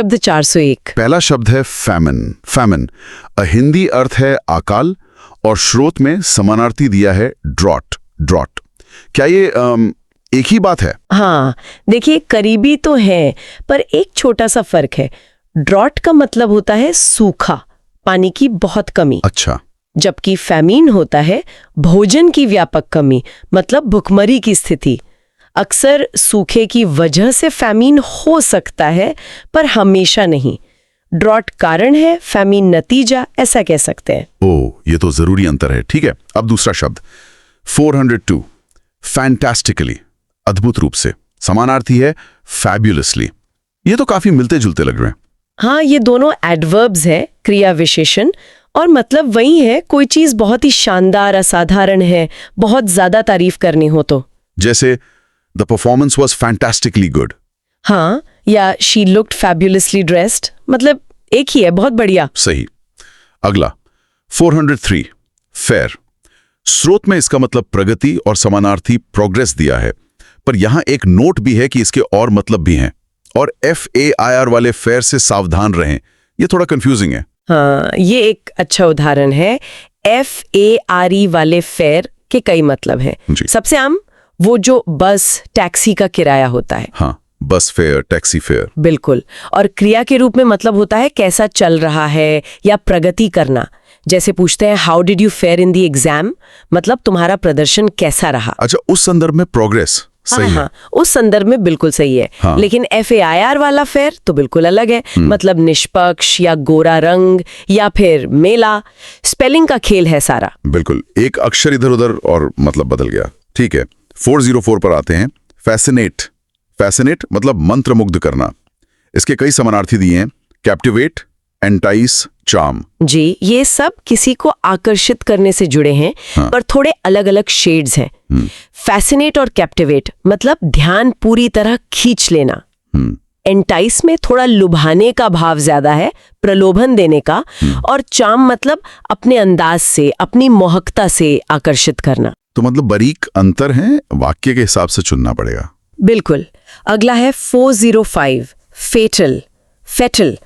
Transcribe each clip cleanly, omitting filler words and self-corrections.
शब्द 401। पहला शब्द है फैमिन। फैमिन हिंदी अर्थ है अकाल और स्रोत में समानार्थी दिया है ड्रॉट। ड्रॉट क्या ये एक ही बात है? हाँ, देखिए करीबी तो है, पर एक छोटा सा फर्क है। ड्रॉट का मतलब होता है सूखा, पानी की बहुत कमी। अच्छा। जबकि फैमीन होता है भोजन की व्यापक कमी, मतलब भुखमरी की स्थिति। अक्सर सूखे की वजह से फैमीन हो सकता है, पर हमेशा नहीं। ड्रॉट कारण है, फैमीन नतीजा, ऐसा कह सकते हैं। ओह, ये तो जरूरी अंतर है। ठीक है, अब दूसरा शब्द 402 फैंटास्टिकली, अद्भुत रूप से। समानार्थी है फैब्युलसली। ये तो काफी मिलते जुलते लग रहे हैं। हाँ, ये दोनों एडवर्ब्स है, क्रिया विशेषण, और मतलब वही है, कोई चीज बहुत ही शानदार, असाधारण है, बहुत ज्यादा तारीफ करनी हो तो। जैसे the performance was fantastically good. हाँ, या शी लुक्ड फैब्युलसली ड्रेस्ड, मतलब एक ही है, बहुत बढ़िया। सही। अगला 403 फेयर। स्रोत में इसका मतलब प्रगति और समानार्थी प्रोग्रेस दिया है, पर यहां एक नोट भी है कि इसके और मतलब भी हैं। और FAIR वाले फेयर से सावधान रहें, ये थोड़ा कंफ्यूजिंग है। हाँ, ये एक अच्छा उदाहरण है। FARE वाले फेयर के कई मतलब हैं। सबसे आम वो जो बस टैक्सी का किराया होता है। हाँ, बस फेयर, टैक्सी फेयर। बिल्कुल। और क्रिया के रूप में मतलब होता है कैसा चल रहा है या प्रगति करना। जैसे पूछते हैं how did you fair in the exam, मतलब तुम्हारा प्रदर्शन कैसा रहा। अच्छा, उस संदर्भ में प्रोग्रेस सही है। हाँ, उस संदर्भ में बिल्कुल सही है। हाँ। लेकिन FAIR वाला फेयर तो बिल्कुल अलग है। मतलब निष्पक्ष या गोरा रंग या फिर मेला, स्पेलिंग का खेल है सारा। बिल्कुल, एक अक्षर इधर उधर और मतलब बदल गया। ठीक है, 404 पर आते हैं। फैसिनेट। फैसिनेट मतलब मंत्रमुग्ध करना। इसके कई समानार्थी दिए हैं। Captivate, entice, charm. जी, ये सब किसी को आकर्षित करने से जुड़े हैं। हाँ। पर थोड़े अलग अलग शेड्स हैं। फैसिनेट और कैप्टिवेट मतलब ध्यान पूरी तरह खींच लेना। एंटाइस में थोड़ा लुभाने का भाव ज्यादा है, प्रलोभन देने का। और चार्म मतलब अपने अंदाज से, अपनी मोहकता से आकर्षित करना। तो मतलब बारीक अंतर है, वाक्य के हिसाब से चुनना पड़ेगा। बिल्कुल। अगला है 405 फेटल। फेटल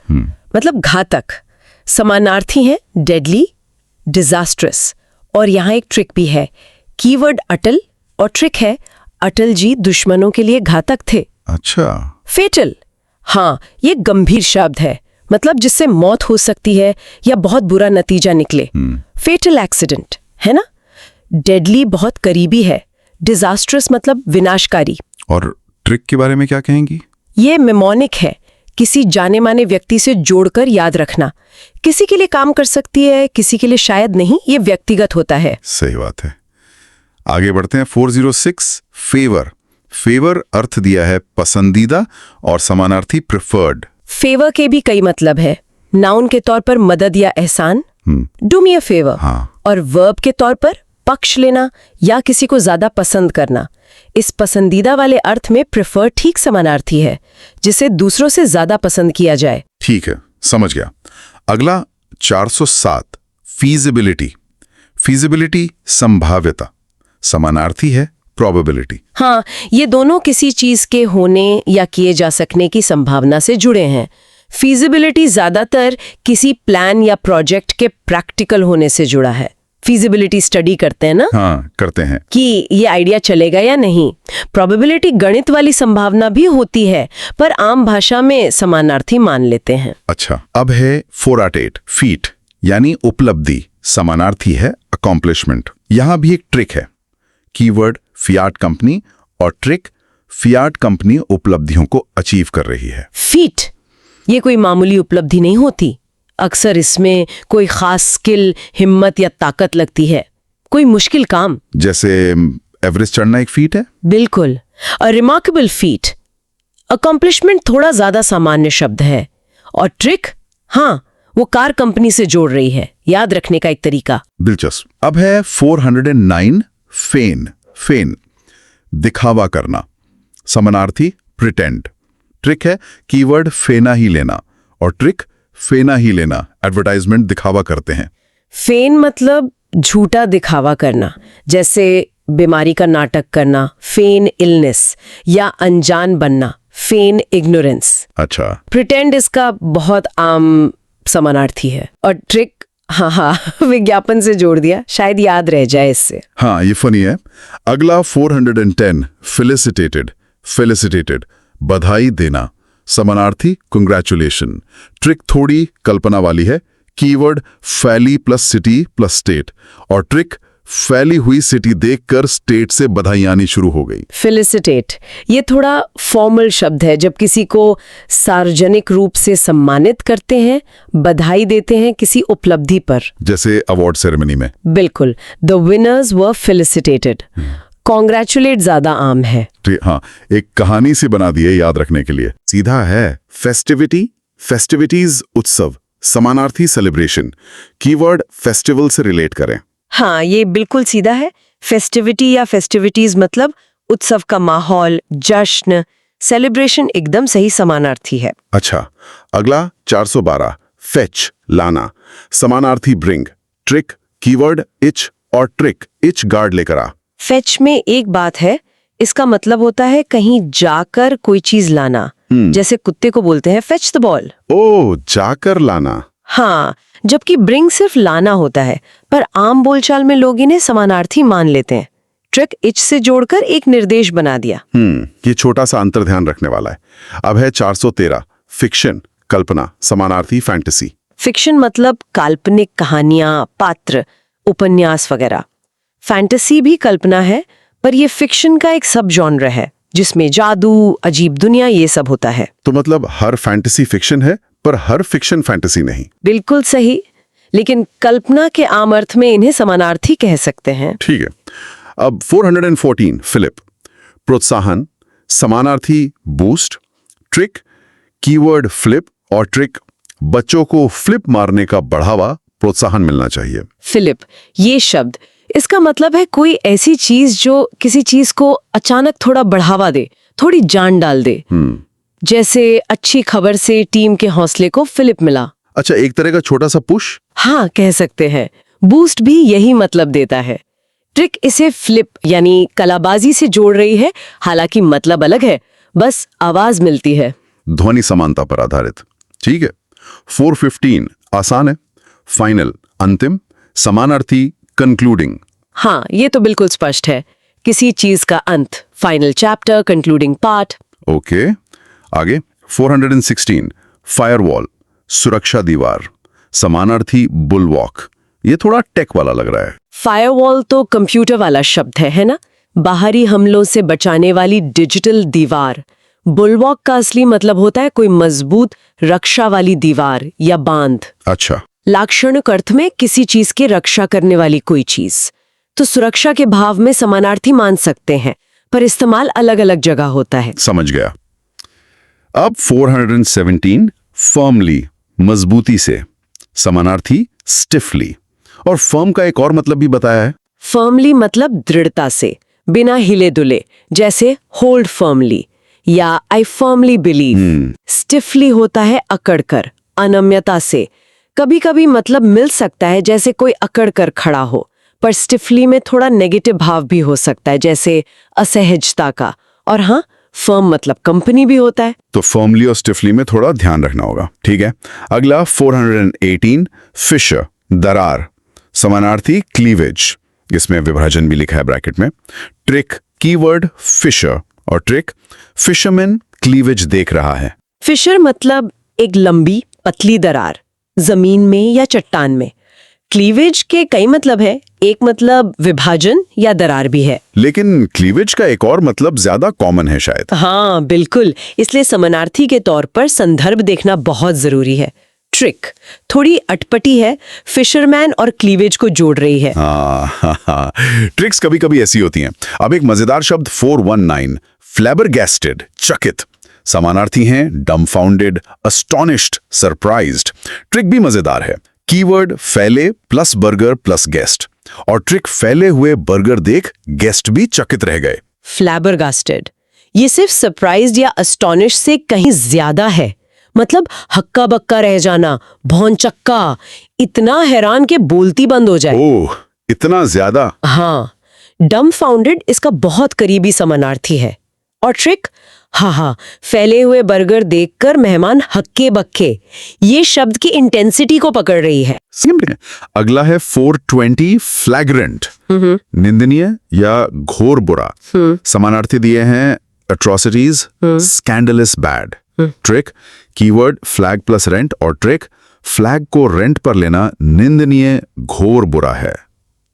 मतलब घातक। समानार्थी है डेडली, डिजास्ट्रस। और यहाँ एक ट्रिक भी है। कीवर्ड अटल और ट्रिक है अटल जी दुश्मनों के लिए घातक थे। अच्छा। फेटल, हाँ, ये गंभीर शब्द है, मतलब जिससे मौत हो सकती है या बहुत बुरा नतीजा निकले। फेटल एक्सीडेंट है ना। डेडली बहुत करीबी है। डिजास्ट्रस मतलब विनाशकारी। और ट्रिक के बारे में क्या कहेंगी? ये मेमोनिक है, किसी जाने माने व्यक्ति से जोड़कर याद रखना। किसी के लिए काम कर सकती है, किसी के लिए शायद नहीं, ये व्यक्तिगत होता है। सही बात है। आगे बढ़ते हैं। 406 फेवर। फेवर अर्थ दिया है पसंदीदा और समानार्थी प्रिफर्ड। फेवर के भी कई मतलब है। नाउन के तौर पर मदद या एहसान, डू मी अ फेवर। हाँ। और वर्ब के तौर पर पक्ष लेना या किसी को ज्यादा पसंद करना। इस पसंदीदा वाले अर्थ में प्रेफर ठीक समानार्थी है, जिसे दूसरों से ज्यादा पसंद किया जाए। ठीक है, समझ गया। अगला 407 फीजिबिलिटी। फीजिबिलिटी संभाव्यता, समानार्थी है प्रोबेबिलिटी। हाँ, ये दोनों किसी चीज के होने या किए जा सकने की संभावना से जुड़े हैं। फीजिबिलिटी ज्यादातर किसी प्लान या प्रोजेक्ट के प्रैक्टिकल होने से जुड़ा है। फीजिबिलिटी स्टडी करते हैं ना। हाँ, करते हैं कि ये आइडिया चलेगा या नहीं। प्रोबेबिलिटी गणित वाली संभावना भी होती है, पर आम भाषा में समानार्थी मान लेते हैं। अच्छा, अब है 408 फीट, यानी उपलब्धि। समानार्थी है अकॉम्प्लिशमेंट। यहां भी एक ट्रिक है। कीवर्ड फियाट कंपनी और ट्रिक फियाट कंपनी उपलब्धियों को अचीव कर रही है। फीट, ये कोई मामूली उपलब्धि नहीं होती। अक्सर इसमें कोई खास स्किल, हिम्मत या ताकत लगती है, कोई मुश्किल काम। जैसे एवरेस्ट चढ़ना एक फीट है। बिल्कुल। A remarkable feet. अकॉम्प्लिशमेंट थोड़ा ज्यादा सामान्य शब्द है। और ट्रिक, हाँ, वो कार कंपनी से जोड़ रही है, याद रखने का एक तरीका। दिलचस्प। अब है 409 फेन। फेन दिखावा करना, समानार्थी प्रिटेंड। ट्रिक है कीवर्ड फेना ही लेना और ट्रिक फेना ही लेना। एडवर्टाइजमेंट दिखावा करते हैं। फेन मतलब झूठा दिखावा करना, जैसे बीमारी का नाटक करना, फेन इलनेस, या अनजान बनना, फेन इग्नोरेंस। अच्छा, प्रिटेंड इसका बहुत आम समानार्थी है। और ट्रिक, हाँ विज्ञापन से जोड़ दिया, शायद याद रह जाए इससे। हाँ ये फनी है। अगला 410 फेलिसिटेटेड, बधाई देना। समानार्थी कंग्रेचुलेशन। ट्रिक थोड़ी कल्पना वाली है। कीवर्ड फैली प्लस सिटी प्लस स्टेट, और ट्रिक फैली हुई सिटी देखकर स्टेट से बधाई आनी शुरू हो गई। फेलिसिटेट, ये थोड़ा फॉर्मल शब्द है, जब किसी को सार्वजनिक रूप से सम्मानित करते हैं, बधाई देते हैं किसी उपलब्धि पर, जैसे अवार्ड सेरेमनी में। बिल्कुल, the winners were felicitated. Congratulate ज्यादा आम है। हाँ, एक कहानी सी बना दी है याद रखने के लिए। सीधा है फेस्टिविटी, फेस्टिविटीज उत्सव, समानार्थी सेलिब्रेशन। कीवर्ड फेस्टिवल से रिलेट करें। हाँ, ये बिल्कुल सीधा है। फेस्टिविटी या फेस्टिविटीज मतलब उत्सव का माहौल, जश्न, सेलिब्रेशन एकदम सही समानार्थी है। अच्छा, अगला 412 फेच लाना, समानार्थी ब्रिंग। ट्रिक कीवर्ड इच, और ट्रिक इच गार्ड लेकर आ। फेच में एक बात है, इसका मतलब होता है कहीं जाकर कोई चीज लाना। जैसे कुत्ते को बोलते हैं फेच द बॉल। ओ, जाकर लाना। हाँ, जबकि ब्रिंग सिर्फ लाना होता है, पर आम बोलचाल में लोग इन्हें समानार्थी मान लेते हैं। ट्रिक इच से जोड़कर एक निर्देश बना दिया। ये छोटा सा अंतर ध्यान रखने वाला है। अब है 413 फिक्शन, कल्पना, समानार्थी फैंटेसी। फिक्शन मतलब काल्पनिक कहानियां, पात्र, उपन्यास वगैरह। फैंटेसी भी कल्पना है, पर यह फिक्शन का एक सब जॉनर है जिसमें जादू, अजीब दुनिया ये सब होता है। तो मतलब हर फैंटेसी फिक्शन है, पर हर फिक्शन फैंटेसी नहीं। बिल्कुल सही, लेकिन कल्पना के आम अर्थ में इन्हें समानार्थी कह सकते हैं। ठीक है। अब 414 फिलिप, प्रोत्साहन, समानार्थी बूस्ट। ट्रिक कीवर्ड फ्लिप, और ट्रिक बच्चों को फ्लिप मारने का बढ़ावा, प्रोत्साहन मिलना चाहिए। फिलिप, ये शब्द, इसका मतलब है कोई ऐसी चीज जो किसी चीज को अचानक थोड़ा बढ़ावा दे, थोड़ी जान डाल दे। जैसे अच्छी खबर से टीम के हौसले को फिलिप मिला। अच्छा, एक तरह का छोटा सा पुश। हाँ, कह सकते हैं। बूस्ट भी यही मतलब देता है। ट्रिक इसे फ्लिप यानी कलाबाजी से जोड़ रही है, हालांकि मतलब अलग है, बस आवाज मिलती है। ध्वनि समानता पर आधारित। ठीक है। 415 आसान है। फाइनल, अंतिम, समानार्थी कंक्लूडिंग। हाँ, ये तो बिल्कुल स्पष्ट है। किसी चीज का अंत, final chapter, concluding part. Okay, आगे 416 फायरवॉल, सुरक्षा दीवार, समानार्थी बुलवॉक। ये थोड़ा टेक वाला लग रहा है। फायरवॉल तो कंप्यूटर वाला शब्द है ना? बाहरी हमलों से बचाने वाली डिजिटल दीवार। बुलवॉक का असली मतलब होता है कोई मजबूत रक्षा वाली दीवार या बांध। अच्छा, लाक्षणिक अर्थ में किसी चीज की रक्षा करने वाली कोई चीज। तो सुरक्षा के भाव में समानार्थी मान सकते हैं, पर इस्तेमाल अलग अलग जगह होता है। समझ गया। अब 417 फर्मली, मजबूती से, समानार्थी स्टिफली। और फर्म का एक और मतलब भी बताया है। फर्मली मतलब दृढ़ता से, बिना हिले दुले, जैसे होल्ड फर्मली या आई फर्मली बिलीव। स्टिफली होता है अकड़कर, अनम्यता से। कभी कभी मतलब मिल सकता है जैसे कोई अकड़ कर खड़ा हो, पर स्टिफली में थोड़ा नेगेटिव भाव भी हो सकता है, जैसे असहजता का। और हाँ, फर्म मतलब कंपनी भी होता है। तो फर्मली और स्टिफली में थोड़ा ध्यान रखना होगा। ठीक है। अगला 418 फिशर, दरार, समानार्थी क्लीवेज। इसमें विभाजन भी लिखा है ब्रैकेट में। ट्रिक कीवर्ड फिशर, और ट्रिक फिशरमैन क्लीवेज देख रहा है। फिशर मतलब एक लंबी पतली दरार, जमीन में या चट्टान में। क्लीवेज के कई मतलब है, एक मतलब विभाजन या दरार भी है। लेकिन क्लीवेज का एक और मतलब ज्यादा कॉमन है शायद। हाँ बिल्कुल, इसलिए समानार्थी के तौर पर संदर्भ देखना बहुत जरूरी है। ट्रिक थोड़ी अटपटी है, फिशरमैन और क्लीवेज को जोड़ रही है। ट्रिक्स कभी कभी ऐसी होती हैं। अब एक मजेदार शब्द 419 फ्लैबरगैस्टेड, चकित। समानार्थी हैं डम्फाउंडेड, अस्टोनिश्ड, सरप्राइज्ड। ट्रिक भी मजेदार है। कीवर्ड फैले प्लस बर्गर प्लस गेस्ट, और ट्रिक फैले हुए बर्गर देख गेस्ट भी चकित रह गए। फ्लैबरगास्टेड, ये सिर्फ सरप्राइज्ड या अस्टोनिश से कहीं ज्यादा है। मतलब हक्का बक्का रह जाना, भौंचक्का, इतना हैरान के बोलती बंद हो जाए। ओह, इतना ज्यादा। हाँ, डम्फाउंडेड इसका बहुत करीबी समानार्थी है। और ट्रिक हाँ हाँ, फैले हुए बर्गर देखकर मेहमान हक्के बक्के, ये शब्द की इंटेंसिटी को पकड़ रही है। अगला है 420 फ्लैग्रेंट, निंदनीय या घोर बुरा। समानार्थी दिए हैं atrocities, scandalous bad. Trick, keyword flag plus rent, और ट्रिक, फ्लैग को रेंट पर लेना निंदनीय घोर बुरा है।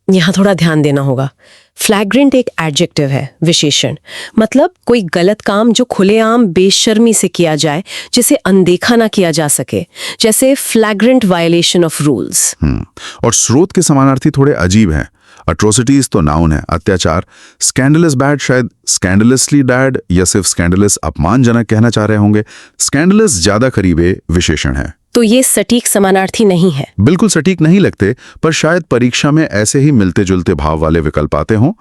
यहाँ थोड़ा ध्यान देना होगा। फ्लैग्रेंट एक एडजेक्टिव है, विशेषण, मतलब कोई गलत काम जो खुलेआम बेशर्मी से किया जाए, जिसे अनदेखा ना किया जा सके, जैसे फ्लैग्रेंट वायलेशन ऑफ रूल्स। और स्रोत के समानार्थी थोड़े अजीब हैं। अट्रोसिटीज तो नाउन है, अत्याचार। स्कैंडलस बैड शायद स्कैंडलसली बैड या सिर्फ स्कैंडलस अपमानजनक कहना चाह रहे होंगे। स्कैंडलस ज्यादा करीबे विशेषण है। तो ये सटीक समानार्थी नहीं है। बिल्कुल सटीक नहीं लगते, पर शायद परीक्षा में ऐसे ही मिलते जुलते भाव वाले विकल्प आते हों।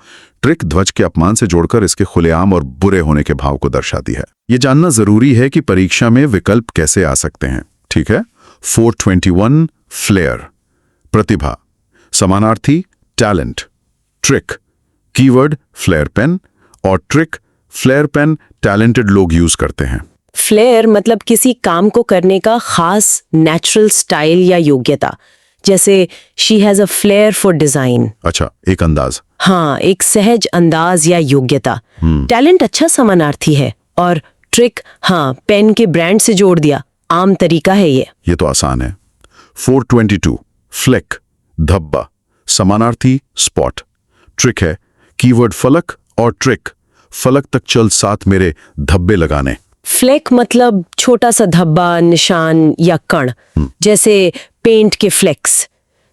ट्रिक ध्वज के अपमान से जोड़कर इसके खुलेआम और बुरे होने के भाव को दर्शाती है। ये जानना जरूरी है कि परीक्षा में विकल्प कैसे आ सकते हैं। ठीक है। 421 फ्लेयर, प्रतिभा। समानार्थी talent. Trick, keyword flair pen, और ट्रिक, फ्लेयर पेन टैलेंटेड लोग यूज करते हैं। फ्लेयर मतलब किसी काम को करने का खास नेचुरल स्टाइल या योग्यता, जैसे she has a flare for design. अच्छा, एक अंदाज। हाँ, एक सहज अंदाज या योग्यता। टैलेंट अच्छा समानार्थी है। और ट्रिक, हाँ, पेन के ब्रांड से जोड़ दिया, आम तरीका है ये तो आसान है। 422 फ्लेक, धब्बा। समानार्थी स्पॉट। ट्रिक है, कीवर्ड फलक, और ट्रिक, फलक तक चल साथ मेरे धब्बे लगाने। फ्लेक मतलब छोटा सा धब्बा, निशान या कण, जैसे पेंट के फ्लेक्स।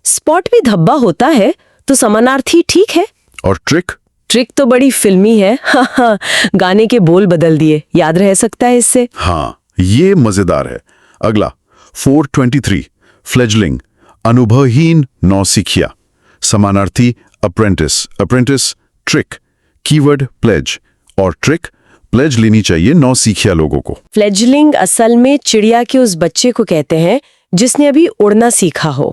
स्पॉट भी धब्बा होता है, तो समानार्थी ठीक है। और ट्रिक? ट्रिक तो बड़ी फिल्मी है। हाँ, गाने के बोल बदल दिए, याद रह सकता है इससे। हाँ, ये मजेदार है। अगला 423 फ्लेजलिंग, अनुभवहीन नौसिखिया। समानार्थी apprentice. Apprentice, trick, keyword pledge, और ट्रिक, प्लेज लेनी चाहिए नौसिखिया लोगों को। फ्लेजलिंग असल में चिड़िया के उस बच्चे को कहते हैं जिसने अभी उड़ना सीखा हो।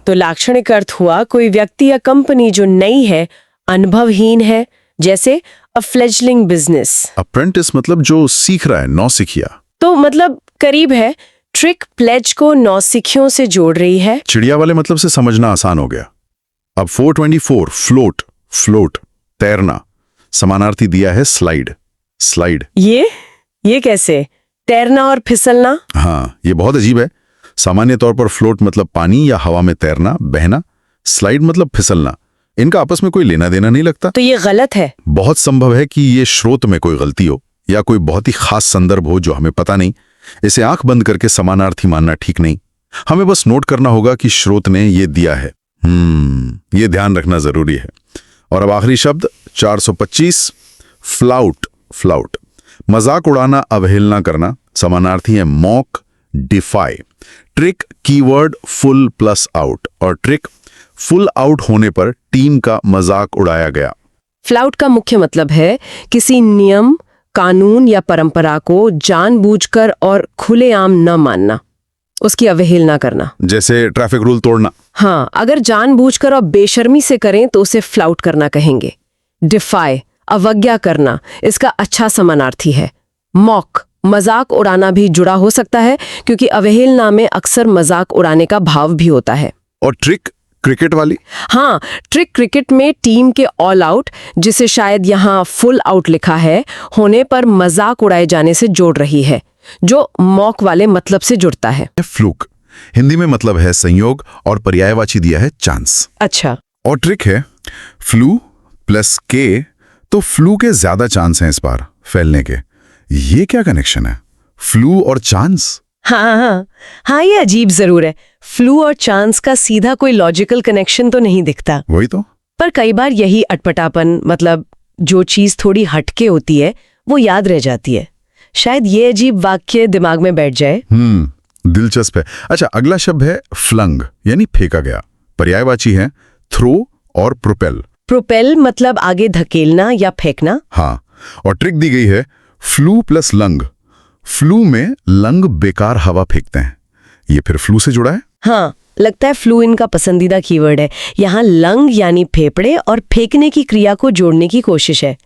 तो लाक्षणिक अर्थ हुआ कोई व्यक्ति या कंपनी जो नई है, अनुभवहीन है, जैसे अ फ्लेजलिंग बिजनेस। अप्रेंटिस मतलब जो सीख रहा है, नौसिखिया। तो मतलब करीब है। ट्रिक प्लेज को नौसिखियों से जोड़ रही है। चिड़िया वाले मतलब से समझना आसान हो गया। अब 424 फ्लोट, फ्लोट, तैरना। समानार्थी दिया है स्लाइड। स्लाइड, ये कैसे? तैरना और फिसलना? हाँ, ये बहुत अजीब है। सामान्य तौर पर फ्लोट मतलब पानी या हवा में तैरना, बहना। स्लाइड मतलब फिसलना। इनका आपस में कोई लेना देना नहीं लगता। तो ये गलत है। बहुत संभव है कि ये स्रोत में कोई गलती हो या कोई बहुत ही खास संदर्भ हो जो हमें पता नहीं। इसे आंख बंद करके समानार्थी मानना ठीक नहीं। हमें बस नोट करना होगा कि स्रोत ने ये दिया है। ये ध्यान रखना जरूरी है। और अब आखिरी शब्द 425 फ्लाउट। फ्लाउट, मजाक उड़ाना, अवहेलना करना। समानार्थी है mock, defy. Trick, keyword full plus out, और ट्रिक, फुल आउट होने पर टीम का मजाक उड़ाया गया। फ्लाउट का मुख्य मतलब है किसी नियम, कानून या परंपरा को जानबूझकर और खुलेआम न मानना, उसकी अवहेलना करना। जैसे ट्रैफिक रूल तोड़ना। हाँ, अगर जानबूझकर और बेशर्मी से करें तो उसे फ्लाउट करना कहेंगे। डिफाई, अवज्ञा करना, इसका अच्छा समानार्थी है। मॉक, मजाक उड़ाना भी जुड़ा हो सकता है क्योंकि अवहेलना में अक्सर मजाक उड़ाने का भाव भी होता है। और ट्रिक, क्रिकेट वाली। हाँ, ट्रिक क्रिकेट में टीम के ऑल आउट, जिसे शायद यहाँ फुल आउट लिखा है, होने पर मजाक उड़ाए जाने से जोड़ रही है, जो मॉक वाले मतलब से जुड़ता है। फ्लूक, हिंदी में मतलब है संयोग, और पर्यायवाची दिया है चांस। अच्छा। और ट्रिक है फ्लू प्लस के, तो फ्लू के ज्यादा चांस हैं इस बार फैलने के। ये क्या कनेक्शन है, फ्लू और चांस? हाँ, ये अजीब जरूर है। फ्लू और चांस का सीधा कोई लॉजिकल कनेक्शन तो नहीं दिखता। वही तो। पर कई बार यही अटपटापन, मतलब जो चीज थोड़ी हटके होती है, वो याद रह जाती है। शायद ये अजीब वाक्य दिमाग में बैठ जाए। दिलचस्प है। अच्छा, अगला शब्द है फ्लंग, यानी फेंका गया। पर्यायवाची है थ्रो और प्रोपेल। प्रोपेल मतलब आगे धकेलना या फेंकना। हाँ, और ट्रिक दी गई है फ्लू प्लस लंग। फ्लू में लंग बेकार हवा फेंकते हैं, ये फिर फ्लू से जुड़ा है। हाँ, लगता है फ्लू इनका पसंदीदा कीवर्ड है। यहाँ लंग यानी फेफड़े और फेंकने की क्रिया को जोड़ने की कोशिश है।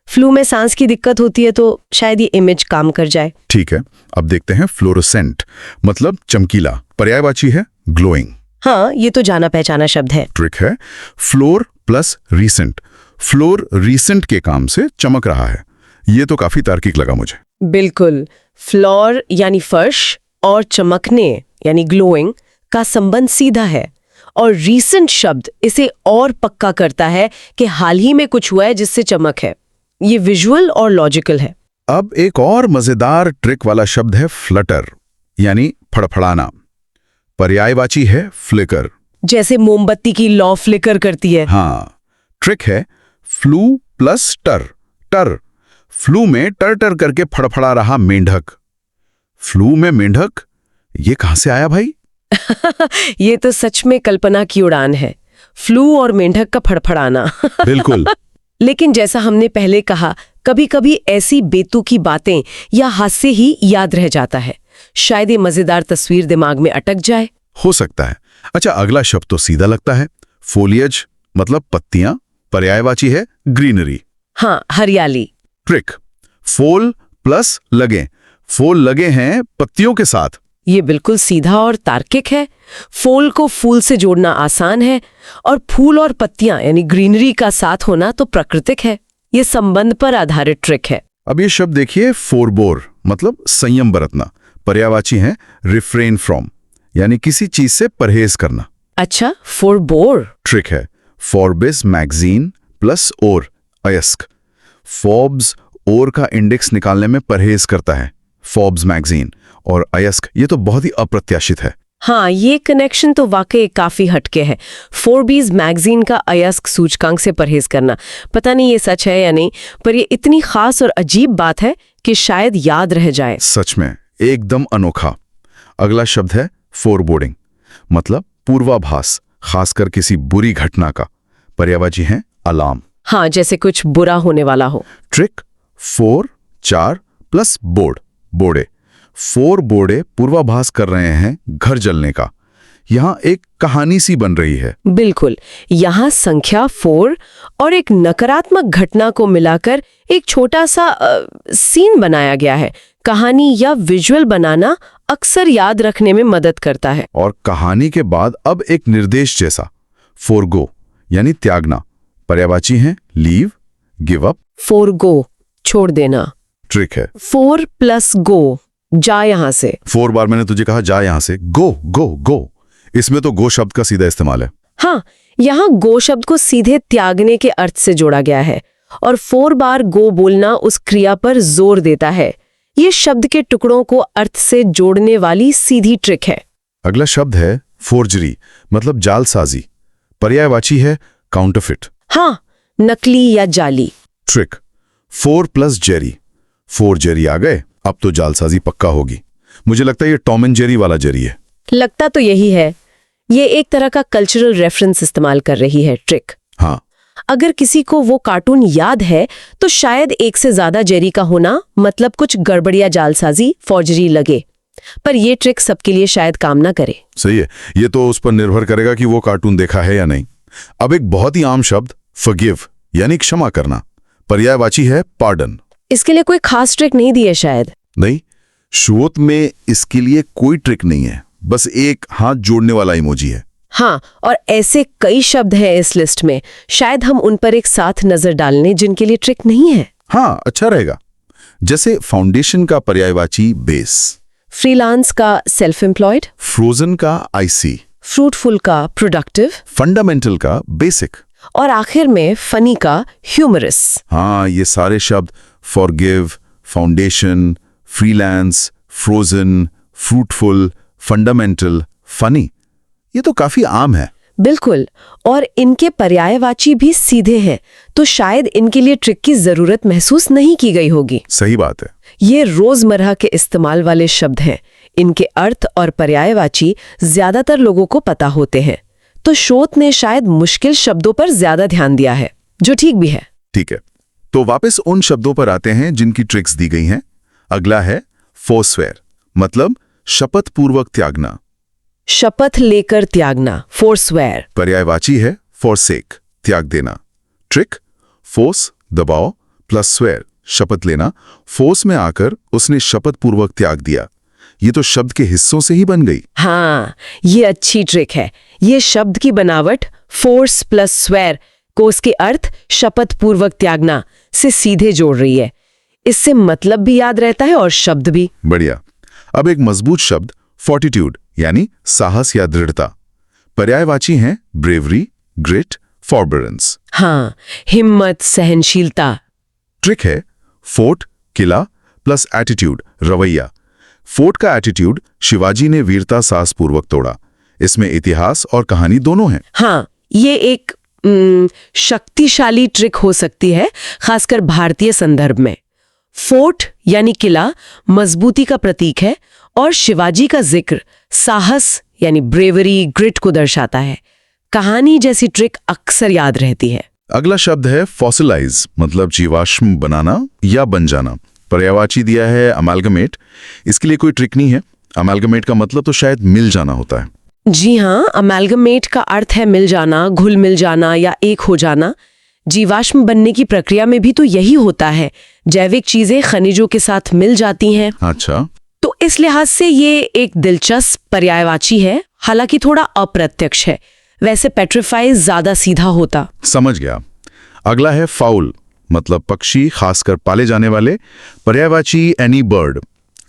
फ्लू में सांस की दिक्कत होती है तो शायद ये इमेज काम कर जाए। ठीक है, अब देखते हैं फ्लोरोसेंट, मतलब चमकीला। पर्यायवाची है ग्लोइंग। हाँ, ये तो जाना पहचाना शब्द है। ट्रिक है floor plus recent. Floor recent के काम से चमक रहा है। ये तो काफी तार्किक लगा मुझे। बिल्कुल। फ्लोर यानी फर्श और चमकने यानी ग्लोइंग का संबंध सीधा है, और रीसेंट शब्द इसे और पक्का करता है कि हाल ही में कुछ हुआ है जिससे चमक है। ये विजुअल और लॉजिकल है। अब एक और मजेदार ट्रिक वाला शब्द है फ्लटर, यानी फड़फड़ाना। पर्यायवाची है फ्लिकर। जैसे मोमबत्ती की लौ फ्लिकर करती है। हाँ, ट्रिक है फ्लू प्लस टर। टर, फ्लू में टर टर करके फड़फड़ा रहा मेंढक। फ्लू में मेंढक, ये कहां से आया भाई? ये तो सच में कल्पना की उड़ान है, फ्लू और मेंढक का फड़फड़ाना। बिल्कुल। लेकिन जैसा हमने पहले कहा, कभी कभी ऐसी बेतुकी बातें या हास्य ही याद रह जाता है। शायद ये मजेदार तस्वीर दिमाग में अटक जाए। हो सकता है। अच्छा, अगला शब्द तो सीधा लगता है। फोलियज मतलब पत्तियां। पर्यायवाची है ग्रीनरी। हाँ, हरियाली। ट्रिक फोल प्लस लगे। फोल लगे हैं पत्तियों के साथ। ये बिल्कुल सीधा और तार्किक है। फूल को फूल से जोड़ना आसान है, और फूल और पत्तियां यानी ग्रीनरी का साथ होना तो प्राकृतिक है। ये संबंध पर आधारित ट्रिक है। अब ये शब्द देखिए फोरबोर, मतलब संयम बरतना। पर्यायवाची है रिफ्रेन फ्रॉम, यानी किसी चीज से परहेज करना। अच्छा, फोरबोर। ट्रिक है फॉर्बिस मैगजीन प्लस और अयस्क। फोर्ब्स और का इंडेक्स निकालने में परहेज करता है। फोर्ब्स मैगजीन और अयस्क, ये तो बहुत ही अप्रत्याशित है। हाँ, ये कनेक्शन तो वाकई काफी हटके है। फोर्ब्स मैगजीन का अयस्क सूचकांक से परहेज करना, पता नहीं ये सच है या नहीं, पर ये इतनी खास और अजीब बात है कि शायद याद रह जाए। सच में एकदम अनोखा। अगला शब्द है फोरबोर्डिंग, मतलब पूर्वाभास, खासकर किसी बुरी घटना का। पर्यायवाची है अलार्म। हाँ, जैसे कुछ बुरा होने वाला हो। ट्रिक 4 4 प्लस बोर्ड, बोर्डे। 4 बोर्डे पूर्वाभास कर रहे हैं घर जलने का। यहाँ एक कहानी सी बन रही है। बिल्कुल, यहाँ संख्या 4 और एक नकारात्मक घटना को मिलाकर एक छोटा सा सीन बनाया गया है। कहानी या विजुअल बनाना अक्सर याद रखने में मदद करता है। और कहानी के बाद अब एक निर्देश जैसा, फोरगो यानी त्यागना। पर्यायवाची है लीव, गिव अप। फोरगो, छोड़ देना। ट्रिक है 4 प्लस गो, जा यहां से। 4 बार मैंने तुझे कहा जा यहां से। गो गो गो, इसमें तो गो शब्द का सीधा इस्तेमाल है। हाँ, यहाँ गो शब्द को सीधे त्यागने के अर्थ से जोड़ा गया है, और 4 बार गो बोलना उस क्रिया पर जोर देता है। ये शब्द के टुकड़ों को अर्थ से जोड़ने वाली सीधी ट्रिक है। अगला शब्द है फोर्जरी, मतलब जालसाजी। पर्यायवाची है काउंटरफिट। हाँ, नकली या जाली। Trick 4 plus Jerry. 4 जेरी आ गए, अब तो जालसाजी पक्का होगी। मुझे लगता है ये टॉम एंड जेरी वाला जेरी है। लगता तो यही है। ये एक तरह का कल्चरल रेफरेंस इस्तेमाल कर रही है ट्रिक। हाँ, अगर किसी को वो कार्टून याद है तो शायद एक से ज्यादा जेरी का होना मतलब कुछ गड़बड़िया जालसाजी, फॉर्जरी लगे। पर ये ट्रिक सबके लिए शायद काम ना करे। सही है, ये तो उस पर निर्भर करेगा कि वो कार्टून देखा है या नहीं। अब एक बहुत ही आम शब्द फॉरगिव, यानी क्षमा करना। पर्यायवाची है पार्डन। इसके लिए कोई खास ट्रिक नहीं दी है शायद। नहीं, शुरुआत में इसके लिए कोई ट्रिक नहीं है, बस एक हाथ जोड़ने वाला इमोजी है। हाँ, और ऐसे कई शब्द हैं इस लिस्ट में, शायद हम उन पर एक साथ नजर डालने जिनके लिए ट्रिक नहीं है। हाँ, अच्छा रहेगा। जैसे फाउंडेशन का पर्यायवाची बेस, फ्रीलांस का सेल्फ एम्प्लॉयड, फ्रोजन का आईसी, फ्रूटफुल का प्रोडक्टिव, फंडामेंटल का बेसिक, और आखिर में फनी का ह्यूमरस। हाँ, ये सारे शब्द forgive, foundation, freelance, frozen, fruitful, fundamental, funny, ये तो काफी आम है। बिल्कुल, और इनके पर्यायवाची भी सीधे हैं, तो शायद इनके लिए ट्रिक की जरूरत महसूस नहीं की गई होगी। सही बात है। ये रोजमर्रा के इस्तेमाल वाले शब्द हैं। इनके अर्थ और पर्यायवाची ज्यादातर लोगों को पता होते हैं, तो शोध ने शायद मुश्किल शब्दों पर ज्यादा ध्यान दिया है, जो ठीक भी है। ठीक है, तो वापस उन शब्दों पर आते हैं जिनकी ट्रिक्स दी गई हैं। अगला है फोर्सवेयर, मतलब शपथ पूर्वक त्यागना। शपथ लेकर त्यागना, फोर्सवेयर। पर्यायवाची है फॉरसेक, त्याग देना। ट्रिक फोर्स दबाव प्लस स्वेर शपथ लेना, फोर्स में आकर उसने शपथ पूर्वक त्याग दिया। ये तो शब्द के हिस्सों से ही बन गई। हाँ, ये अच्छी ट्रिक है। ये शब्द की बनावट फोर्स प्लस स्वेर को उसके अर्थ शपथ पूर्वक त्यागना से सीधे जोड़ रही है। इससे मतलब भी याद रहता है और शब्द भी। बढ़िया। अब एक मजबूत शब्द फोर्टिट्यूड यानी साहस या दृढ़ता। पर्यायवाची हैं ब्रेवरी, ग्रिट, फॉरबिडेंस। हाँ, हिम्मत, सहनशीलता। ट्रिक है फोर्ट किला प्लस एटीट्यूड रवैया। फोर्ट का एटीट्यूड शिवाजी ने वीरता साहसपूर्वक तोड़ा। इसमें इतिहास और कहानी दोनों हैं। हाँ, ये एक शक्तिशाली ट्रिक हो सकती है, खासकर भारतीय संदर्भ में। फोर्ट यानी किला मजबूती का प्रतीक है और शिवाजी का जिक्र साहस यानी ब्रेवरी, ग्रिट को दर्शाता है। कहानी जैसी ट्रिक अक्सर याद रहती है। अगला शब्द है फॉसिलाइज, मतलब जीवाश्म बनाना या बन जाना। पर्यायवाची दिया है अमेल्गमेट। इसके लिए कोई ट्रिक नहीं है। अमेल्गमेट का मतलब तो शायद मिल जाना होता है। जी हाँ, अमेल्गमेट का अर्थ है मिल जाना, घुल मिल जाना या एक हो जाना। जीवाश्म बनने की प्रक्रिया में भी तो यही होता है। जैविक चीजें खनिजों के साथ मिल जाती हैं। अच्छा, तो इस लिहाज से ये एक दिलचस्प पर्यायवाची है, हालांकि थोड़ा अप्रत्यक्ष है। वैसे पेट्रिफाई ज्यादा सीधा होता। समझ गया। अगला है फाउल, मतलब पक्षी, खासकर पाले जाने वाले। पर्यायवाची एनी बर्ड।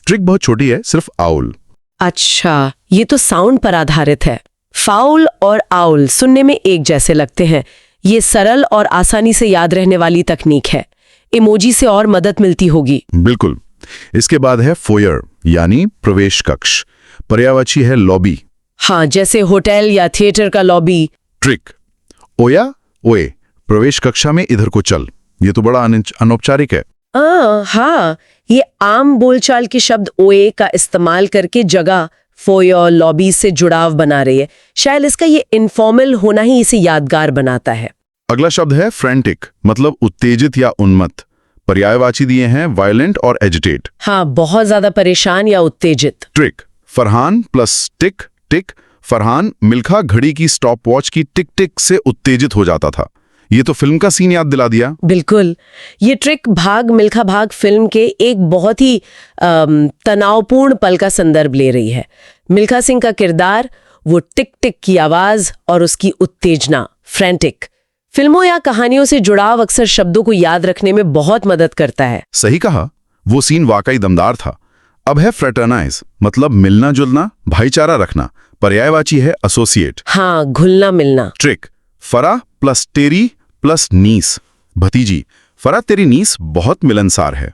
ट्रिक बहुत छोटी है, सिर्फ आउल। अच्छा, ये तो साउंड पर आधारित है। फाउल और आउल सुनने में एक जैसे लगते हैं। ये सरल और आसानी से याद रहने वाली तकनीक है। इमोजी से और मदद मिलती होगी। बिल्कुल। इसके बाद है फोयर यानी प्रवेश कक्ष। पर्यायवाची है लॉबी। हाँ, जैसे होटल या थिएटर का लॉबी। ट्रिक ओया ओए, प्रवेश कक्षा में इधर को चल। ये तो बड़ा अनौपचारिक है। हाँ, ये आम बोलचाल के शब्द ओए का इस्तेमाल करके जगह फोयर, लॉबी से जुड़ाव बना रही है। शायद इसका ये इनफॉर्मल होना ही इसे यादगार बनाता है। अगला शब्द है फ्रेंटिक, मतलब उत्तेजित या उन्मत्त। पर्यायवाची दिए हैं वायलेंट और एजिटेट। हाँ, बहुत ज्यादा परेशान या उत्तेजित। ट्रिक फरहान प्लस टिक टिक। फरहान मिल्खा घड़ी की स्टॉप वॉच की टिक टिक से उत्तेजित हो जाता था। ये तो फिल्म का सीन याद दिला दिया। बिल्कुल। ये ट्रिक भाग मिल्खा भाग फिल्म के एक बहुत ही तनावपूर्ण पल का संदर्भ ले रही है। मिल्खा सिंह का किरदार, वो टिक टिक की आवाज और उसकी उत्तेजना, फ्रेंटिक। फिल्मों या कहानियों से जुड़ाव अक्सर शब्दों को याद रखने में बहुत मदद करता है। सही कहा, वो सीन वाकई दमदार था। अब है फ्रेटर्नाइज, मतलब मिलना जुलना, भाईचारा रखना। पर्यायवाची है एसोसिएट। हाँ, घुलना मिलना। ट्रिक फरा प्लस टेरी प्लस नीस, भतीजी। फरा तेरी नीस बहुत मिलनसार है।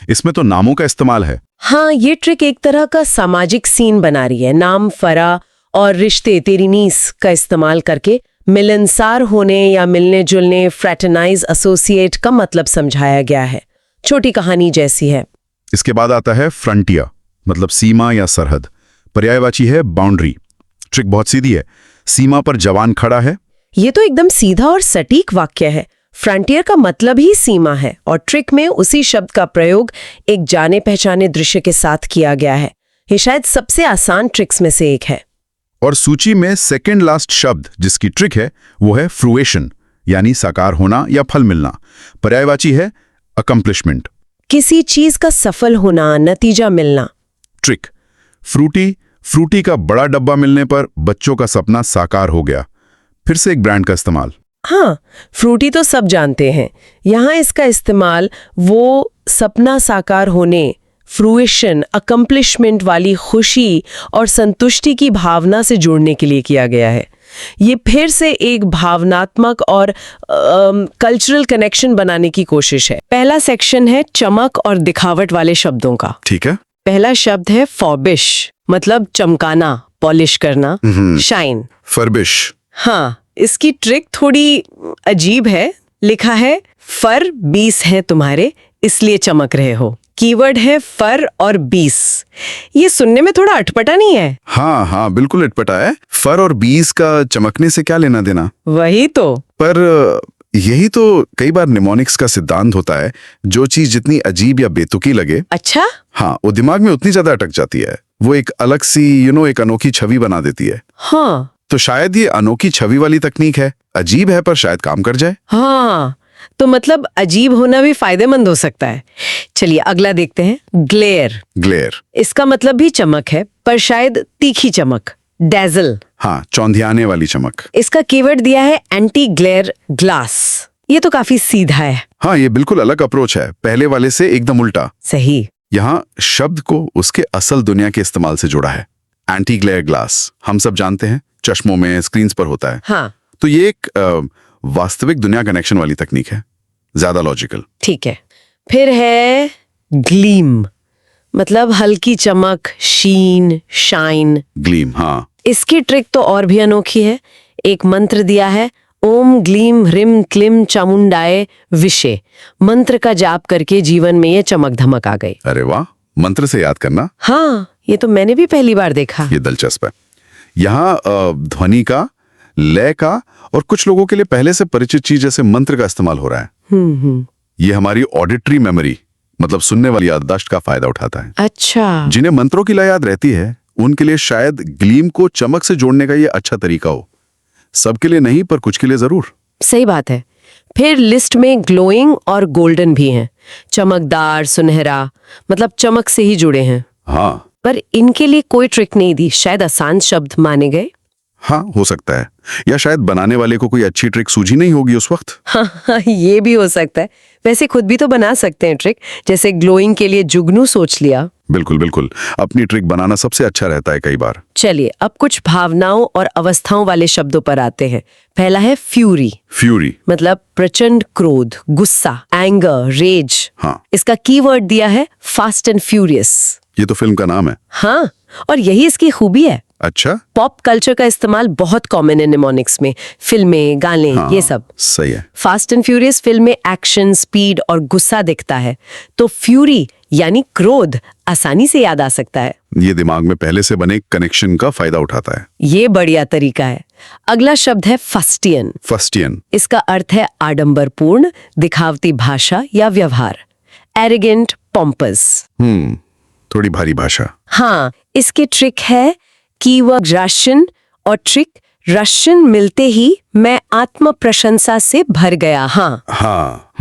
इसमें तो नामों का इस्तेमाल है। हाँ, ये ट्रिक एक तरह का सामाजिक सीन बना रही है। नाम, फरा और रिश्ते, तेरी नीस का इस्तेमाल करके मिलनसार होने या मिलने जुलने, फ्रेटर्नाइज, एसोसिएट का मतलब समझाया गया है। छोटी कहानी जैसी है। इसके बाद आता है फ्रंटियर, मतलब सीमा या सरहद। पर्यायवाची है बाउंड्री। ट्रिक बहुत सीधी है। सीमा पर जवान खड़ा है। ये तो एकदम सीधा और सटीक वाक्य है। फ्रंटियर का मतलब ही सीमा है और ट्रिक में उसी शब्द का प्रयोग एक जाने पहचाने दृश्य के साथ किया गया है। ये शायद सबसे आसान ट्रिक्स में से एक है। और सूची में सेकेंड लास्ट शब्द जिसकी ट्रिक है वो है फ्रूएशन, यानी साकार होना या फल मिलना। पर्यायवाची है अकम्प्लिशमेंट। किसी चीज का सफल होना, नतीजा मिलना। ट्रिक फ्रूटी का बड़ा डब्बा मिलने पर बच्चों का सपना साकार हो गया। फिर से एक ब्रांड का इस्तेमाल। हाँ, फ्रूटी तो सब जानते हैं। यहाँ इसका इस्तेमाल वो सपना साकार होने, फ्रूएशन, अकम्प्लिशमेंट वाली खुशी और संतुष्टि की भावना से जोड़ने के लिए किया गया है। ये फिर से एक भावनात्मक और कल्चरल कनेक्शन बनाने की कोशिश है। पहला सेक्शन है चमक और दिखावट वाले शब्दों का। ठीक है। पहला शब्द है फॉबिश, मतलब चमकाना, पॉलिश करना, शाइन। फर्बिश। हाँ, इसकी ट्रिक थोड़ी अजीब है। लिखा है फर 20 हैं तुम्हारे, इसलिए चमक रहे हो। कीवर्ड है फर और 20। ये सुनने में थोड़ा अटपटा नहीं है? हाँ, बिल्कुल अटपटा है। फर और 20 का चमकने से क्या लेना देना? वही तो। पर यही तो कई बार निमोनिक्स का सिद्धांत होता है। जो चीज जितनी अजीब या बेतुकी लगे, अच्छा, हाँ, वो दिमाग में उतनी ज्यादा अटक जाती है। वो एक अलग सी एक अनोखी छवि बना देती है। हाँ, तो शायद ये अनोखी छवि वाली तकनीक है। अजीब है पर शायद काम कर जाए। हाँ, तो मतलब अजीब होना भी फायदेमंद हो सकता है। चलिए अगला देखते हैं, ग्लेयर। ग्लेयर, इसका मतलब भी चमक है, पर शायद तीखी चमक, डैजल। हाँ, चौंधियाने वाली चमक। इसका कीवर्ड दिया है एंटी ग्लेयर ग्लास। ये तो काफी सीधा है। हाँ, ये बिल्कुल अलग अप्रोच है, पहले वाले से एकदम उल्टा। सही। यहाँ शब्द को उसके असल दुनिया के इस्तेमाल से जोड़ा है। एंटी ग्लेयर ग्लास हम सब जानते हैं, चश्मों में, स्क्रीन्स पर होता है। हाँ तो ये एक वास्तविक दुनिया कनेक्शन वाली तकनीक है, ज्यादा लॉजिकल। ठीक है। फिर है ग्लीम, मतलब हल्की चमक, शीन, शाइन। ग्लीम, हाँ। इसकी ट्रिक तो और भी अनोखी है। एक मंत्र दिया है, ओम ग्लीम ह्रीम क्लीम चामुंडाए विषे। मंत्र का जाप करके जीवन में ये चमक धमक आ गई। अरे वाह, मंत्र से याद करना। हाँ, ये तो मैंने भी पहली बार देखा। ये दिलचस्प है। यहाँ ध्वनि का, लय का और कुछ लोगों के लिए पहले से परिचित चीज जैसे मंत्र का इस्तेमाल हो रहा है। ये हमारी ऑडिटरी मेमोरी, मतलब सुनने वाली याददाश्त का फायदा उठाता है। अच्छा। जिन्हें मंत्रों की लय याद रहती है उनके लिए शायद ग्लीम को चमक से जोड़ने का ये अच्छा तरीका हो। सबके लिए नहीं, पर कुछ के लिए जरूर। सही बात है। फिर लिस्ट में ग्लोइंग और गोल्डन भी हैं, चमकदार, सुनहरा, मतलब चमक से ही जुड़े हैं। हाँ पर इनके लिए कोई ट्रिक नहीं दी, शायद आसान शब्द माने गए। हाँ, हो सकता है, या शायद बनाने वाले को कोई अच्छी ट्रिक सूझी नहीं होगी उस वक्त। हाँ, ये भी हो सकता है। वैसे खुद भी तो बना सकते हैं ट्रिक, जैसे ग्लोइंग के लिए जुगनू सोच लिया। बिल्कुल बिल्कुल, अपनी ट्रिक बनाना सबसे अच्छा रहता है कई बार। चलिए अब कुछ भावनाओं और अवस्थाओं वाले शब्दों पर आते हैं। पहला है फ्यूरी। फ्यूरी, मतलब प्रचंड क्रोध, गुस्सा, एंगर, रेज। हाँ। इसका कीवर्ड दिया है फास्ट एंड फ्यूरियस। ये तो फिल्म का नाम है। हाँ, और यही इसकी खूबी है। अच्छा, पॉप कल्चर का इस्तेमाल बहुत कॉमन है निमोनिक्स में, फिल्में, गाने, हाँ, ये सब। सही है। फास्ट एंड फ्यूरियस फिल्म में एक्शन, स्पीड और गुस्सा दिखता है, तो फ्यूरी यानी क्रोध आसानी से याद आ सकता है। ये दिमाग में पहले से बने कनेक्शन का फायदा उठाता है। ये बढ़िया तरीका है। अगला शब्द है फस्टियन। फस्टियन, इसका अर्थ है आडंबरपूर्ण, दिखावती भाषा या व्यवहार। एरोगेंट, पोम्पस। थोड़ी भारी भाषा। हाँ, इसकी ट्रिक है कीवर्ड रशियन, और ट्रिक रशियन मिलते ही मैं आत्म प्रशंसा से भर गया। हाँ हाँ,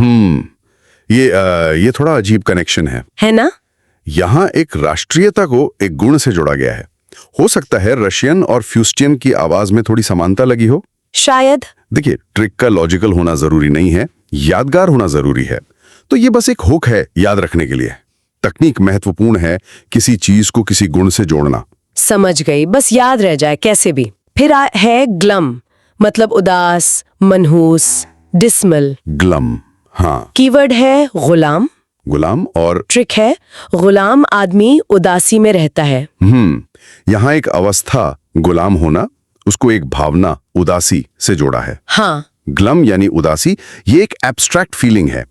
ये थोड़ा अजीब कनेक्शन है ना? यहाँ एक राष्ट्रीयता को एक गुण से जोड़ा गया है। हो सकता है रशियन और फ्यूस्टियन की आवाज में थोड़ी समानता लगी हो, शायद। देखिए, ट्रिक का लॉजिकल होना जरूरी नहीं है, यादगार होना जरूरी है। तो ये बस एक हुक है याद रखने के लिए। तकनीक महत्वपूर्ण है किसी चीज को किसी गुण से जोड़ना। समझ गई, बस याद रह जाए कैसे भी। फिर है ग्लम, मतलब उदास, मनहूस, डिसमल। ग्लम, हाँ। कीवर्ड है गुलाम। गुलाम, और ट्रिक है गुलाम आदमी उदासी में रहता है। यहाँ एक अवस्था गुलाम होना, उसको एक भावना उदासी से जोड़ा है। हाँ, ग्लम यानी उदासी, ये एक एब्स्ट्रैक्ट फीलिंग है।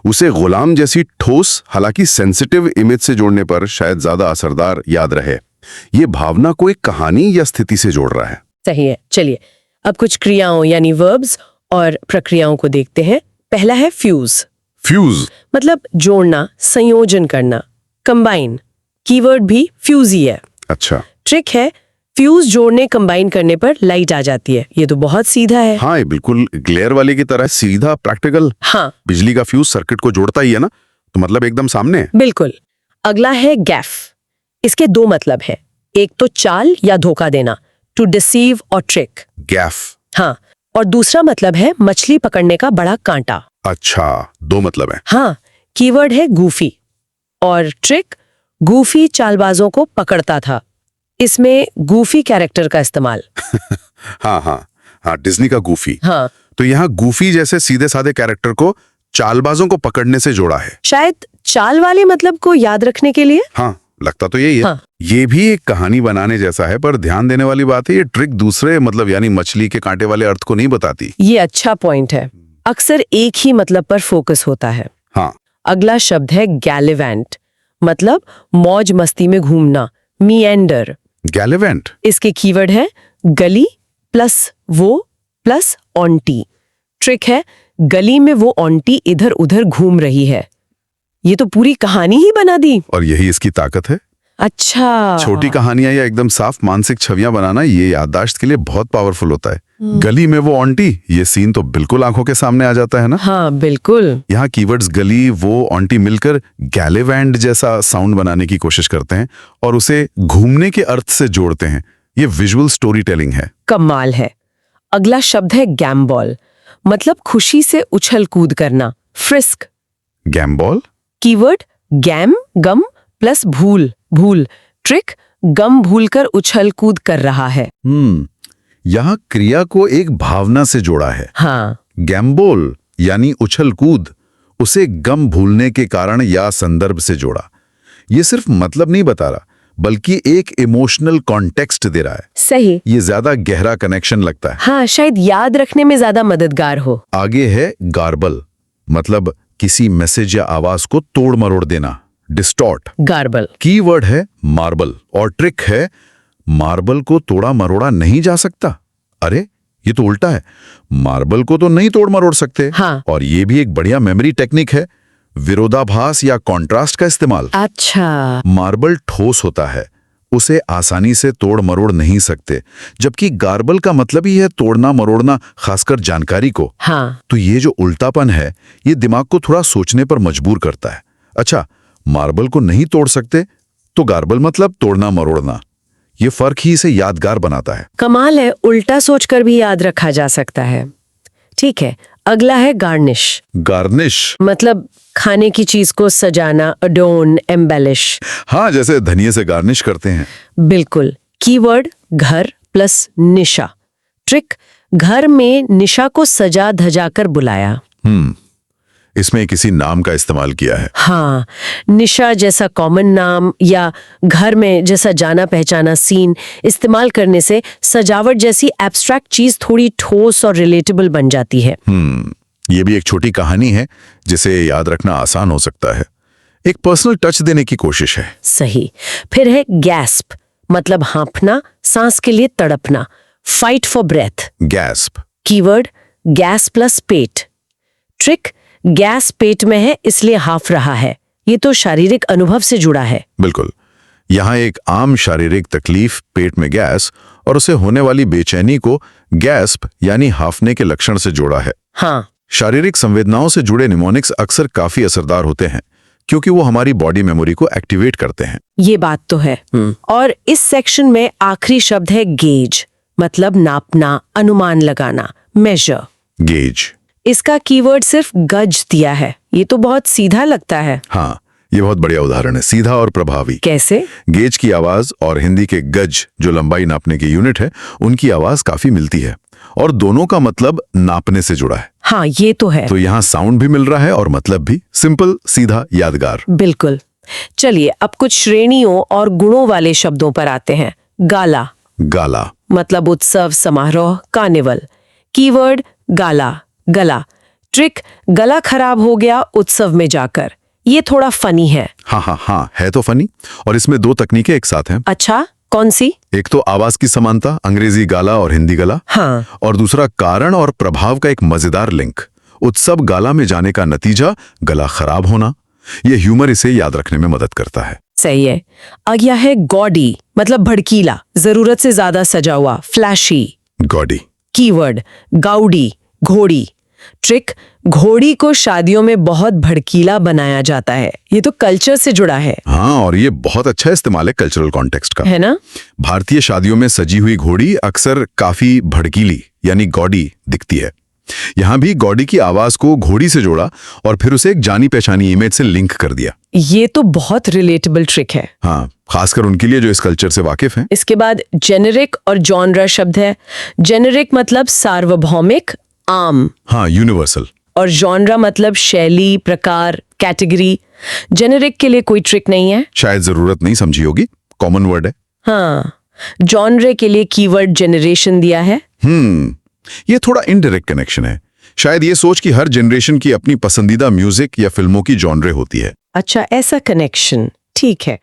उसे गुलाम जैसी ठोस, हालांकि सेंसिटिव इमेज से जोड़ने पर शायद ज्यादा असरदार याद रहे। ये भावना को एक कहानी या स्थिति से जोड़ रहा है। सही है। चलिए अब कुछ क्रियाओं यानी वर्ब्स और प्रक्रियाओं को देखते हैं। पहला है फ्यूज। फ्यूज, मतलब जोड़ना, संयोजन करना, कंबाइन। कीवर्ड भी फ्यूज ही है। अच्छा। ट्रिक है फ्यूज जोड़ने, कंबाइन करने पर लाइट आ जाती है। ये तो बहुत सीधा है। हाँ, ये बिल्कुल ग्लेयर वाले की तरह सीधा, प्रैक्टिकल। हाँ, बिजली का फ्यूज सर्किट को जोड़ता ही है ना, तो मतलब एकदम सामने। बिल्कुल। अगला है गैफ। इसके दो मतलब है, एक तो चाल या धोखा देना, टू डिसीव और ट्रिक। गैफ, हाँ, और दूसरा मतलब है मछली पकड़ने का बड़ा कांटा। अच्छा, दो मतलब है। हाँ, कीवर्ड है गूफी, और ट्रिक गूफी चालबाजों को पकड़ता था। इसमें गूफी कैरेक्टर का इस्तेमाल। हाँ हाँ हाँ, डिज्नी का गूफी। हाँ, तो यहाँ गूफी जैसे सीधे साधे कैरेक्टर को चालबाजों को पकड़ने से जोड़ा है। शायद चाल वाले मतलब को याद रखने के लिए। हाँ, लगता तो यही है। हाँ। ये भी एक कहानी बनाने जैसा है, पर ध्यान देने वाली बात है, ये ट्रिक दूसरे मतलब यानी मछली के कांटे वाले अर्थ को नहीं बताती। ये अच्छा पॉइंट है। अक्सर एक ही मतलब पर फोकस होता है। हाँ। अगला शब्द है गैलिवेंट, मतलब मौज मस्ती में घूमना, मिएंडर। गैलिवेंट, इसके कीवर्ड है गली प्लस वो प्लस ऑन्टी। ट्रिक है गली में वो ऑन्टी इधर उधर घूम रही है। ये तो पूरी कहानी ही बना दी। और यही इसकी ताकत है। अच्छा। छोटी कहानियां या एकदम साफ मानसिक छवियां बनाना ये याददाश्त के लिए बहुत पावरफुल होता है। गली में वो आंटी, ये सीन तो बिल्कुल आंखों के सामने आ जाता है ना। हाँ बिल्कुल। यहाँ कीवर्ड्स गली वो आंटी मिलकर गैलेवैंड जैसा साउंड बनाने की कोशिश करते हैं और उसे घूमने के अर्थ से जोड़ते हैं। ये विजुअल स्टोरी टेलिंग है। कमाल है। अगला शब्द है गैम्बॉल, मतलब खुशी से उछल कूद करना, फ्रिस्क। गैम्बॉल? कीवर्ड गैम गम प्लस भूल भूल, ट्रिक गम भूलकर उछल कूद कर रहा है। यहाँ क्रिया को एक भावना से जोड़ा है। हाँ। गैम्बोल यानी उछल कूद, उसे गम भूलने के कारण या संदर्भ से जोड़ा। ये सिर्फ मतलब नहीं बता रहा, बल्कि एक इमोशनल कॉन्टेक्स्ट दे रहा है। सही। ये ज्यादा गहरा कनेक्शन लगता है। हाँ, शायद याद रखने में ज्यादा मददगार हो। आगे है गार्बल, मतलब किसी मैसेज या आवाज को तोड़ मरोड़ देना, डिस्टॉर्ट। गार्बल। कीवर्ड है मार्बल और ट्रिक है मार्बल को तोड़ा मरोड़ा नहीं जा सकता। अरे ये तो उल्टा है, मार्बल को तो नहीं तोड़ मरोड़ सकते। हाँ। और ये भी एक बढ़िया मेमोरी टेक्निक है, विरोधाभास या कॉन्ट्रास्ट का इस्तेमाल। अच्छा। मार्बल ठोस होता है, उसे आसानी से तोड़ मरोड़ नहीं सकते, जबकि गार्बल का मतलब ही है तोड़ना मरोड़ना, खासकर जानकारी को। हाँ। तो ये जो उल्टापन है, ये दिमाग को थोड़ा सोचने पर मजबूर करता है। अच्छा, मार्बल को नहीं तोड़ सकते तो गार्बल मतलब तोड़ना मरोड़ना। ये फर्क ही इसे यादगार बनाता है। कमाल है, उल्टा सोचकर भी याद रखा जा सकता है। ठीक है, अगला है गार्निश। गार्निश मतलब खाने की चीज को सजाना, अडोन, एम्बेलिश। हाँ, जैसे धनिये से गार्निश करते हैं। बिल्कुल। कीवर्ड घर प्लस निशा, ट्रिक घर में निशा को सजा धजा कर बुलाया। इसमें किसी नाम का इस्तेमाल किया है। हाँ, निशा जैसा कॉमन नाम या घर में जैसा जाना पहचाना सीन इस्तेमाल करने से सजावट जैसी एब्स्ट्रैक्ट चीज थोड़ी ठोस और रिलेटेबल बन जाती है। ये भी एक छोटी कहानी है जिसे याद रखना आसान हो सकता है। एक पर्सनल टच देने की कोशिश है। सही। फिर है गैस्प, मतलब हाँफना, सांस के लिए तड़पना, fight for breath. Gasp. Keyword gas plus पेट, ट्रिक गैस पेट में है इसलिए हाफ रहा है। ये तो शारीरिक अनुभव से जुड़ा है। बिल्कुल। यहाँ एक आम शारीरिक तकलीफ, पेट में गैस और उसे होने वाली बेचैनी को गैस्प यानी हाफने के लक्षण से जोड़ा है। हाँ। शारीरिक संवेदनाओं से जुड़े निमोनिक्स अक्सर काफी असरदार होते हैं, क्योंकि वो हमारी बॉडी मेमोरी को एक्टिवेट करते हैं। ये बात तो है। और इस सेक्शन में आखिरी शब्द है गेज, मतलब नापना, अनुमान लगाना, मेजर। गेज। इसका कीवर्ड सिर्फ गज दिया है। ये तो बहुत सीधा लगता है। हाँ, ये बहुत बढ़िया उदाहरण है, सीधा और प्रभावी। कैसे? गेज की आवाज और हिंदी के गज, जो लंबाई नापने की यूनिट है, उनकी आवाज काफी मिलती है और दोनों का मतलब नापने से जुड़ा है। हाँ, ये तो है। तो यहाँ साउंड भी मिल रहा है और मतलब भी सिंपल, सीधा, यादगार। बिल्कुल। चलिए अब कुछ श्रेणियों और गुणों वाले शब्दों पर आते हैं। गाला। गाला मतलब उत्सव, समारोह, कार्निवल। कीवर्ड गाला, गला, ट्रिक गला खराब हो गया उत्सव में जाकर। ये थोड़ा फनी है। हाँ, है तो फनी। और इसमें दो तकनीकें एक साथ हैं। अच्छा, कौन सी? एक तो आवाज की समानता, अंग्रेजी गाला और हिंदी गला। हाँ। और दूसरा कारण और प्रभाव का एक मजेदार लिंक। उत्सव गाला में जाने का नतीजा गला खराब होना। ये ह्यूमर इसे याद रखने में मदद करता है। सही है। अगला है गॉडी, मतलब भड़कीला, जरूरत से ज्यादा सजा हुआ, फ्लैशी। गॉडी। कीवर्ड गाउडी, घोड़ी, ट्रिक घोड़ी को शादियों में बहुत भड़कीला बनाया जाता है। ये तो कल्चर से जुड़ा है। हाँ, और ये बहुत अच्छा इस्तेमाल है कल्चरल कॉन्टेक्स्ट का, है ना? भारतीय शादियों में सजी हुई घोड़ी अक्सर काफी भड़कीली यानी गॉडी दिखती है। यहाँ भी गॉडी की आवाज को घोड़ी से जोड़ा और फिर उसे एक जानी पहचानी इमेज से लिंक कर दिया। ये तो बहुत रिलेटेबल ट्रिक है। हाँ, खासकर उनके लिए जो इस कल्चर से वाकिफ हैं। इसके बाद जेनेरिक और जॉनरा शब्द है। जेनेरिक मतलब सार्वभौमिक, आम। हाँ, यूनिवर्सल। और जॉनरा मतलब शैली, प्रकार, कैटेगरी। जेनेरिक के लिए कोई ट्रिक नहीं है। शायद जरूरत नहीं समझी होगी, कॉमन वर्ड है। हाँ, जॉनरे के लिए कीवर्ड जेनरेशन दिया है। ये थोड़ा इनडायरेक्ट कनेक्शन है। शायद ये सोच कि हर जनरेशन की अपनी पसंदीदा म्यूजिक या फिल्मों की जॉनरे होती है। अच्छा, ऐसा कनेक्शन, ठीक है।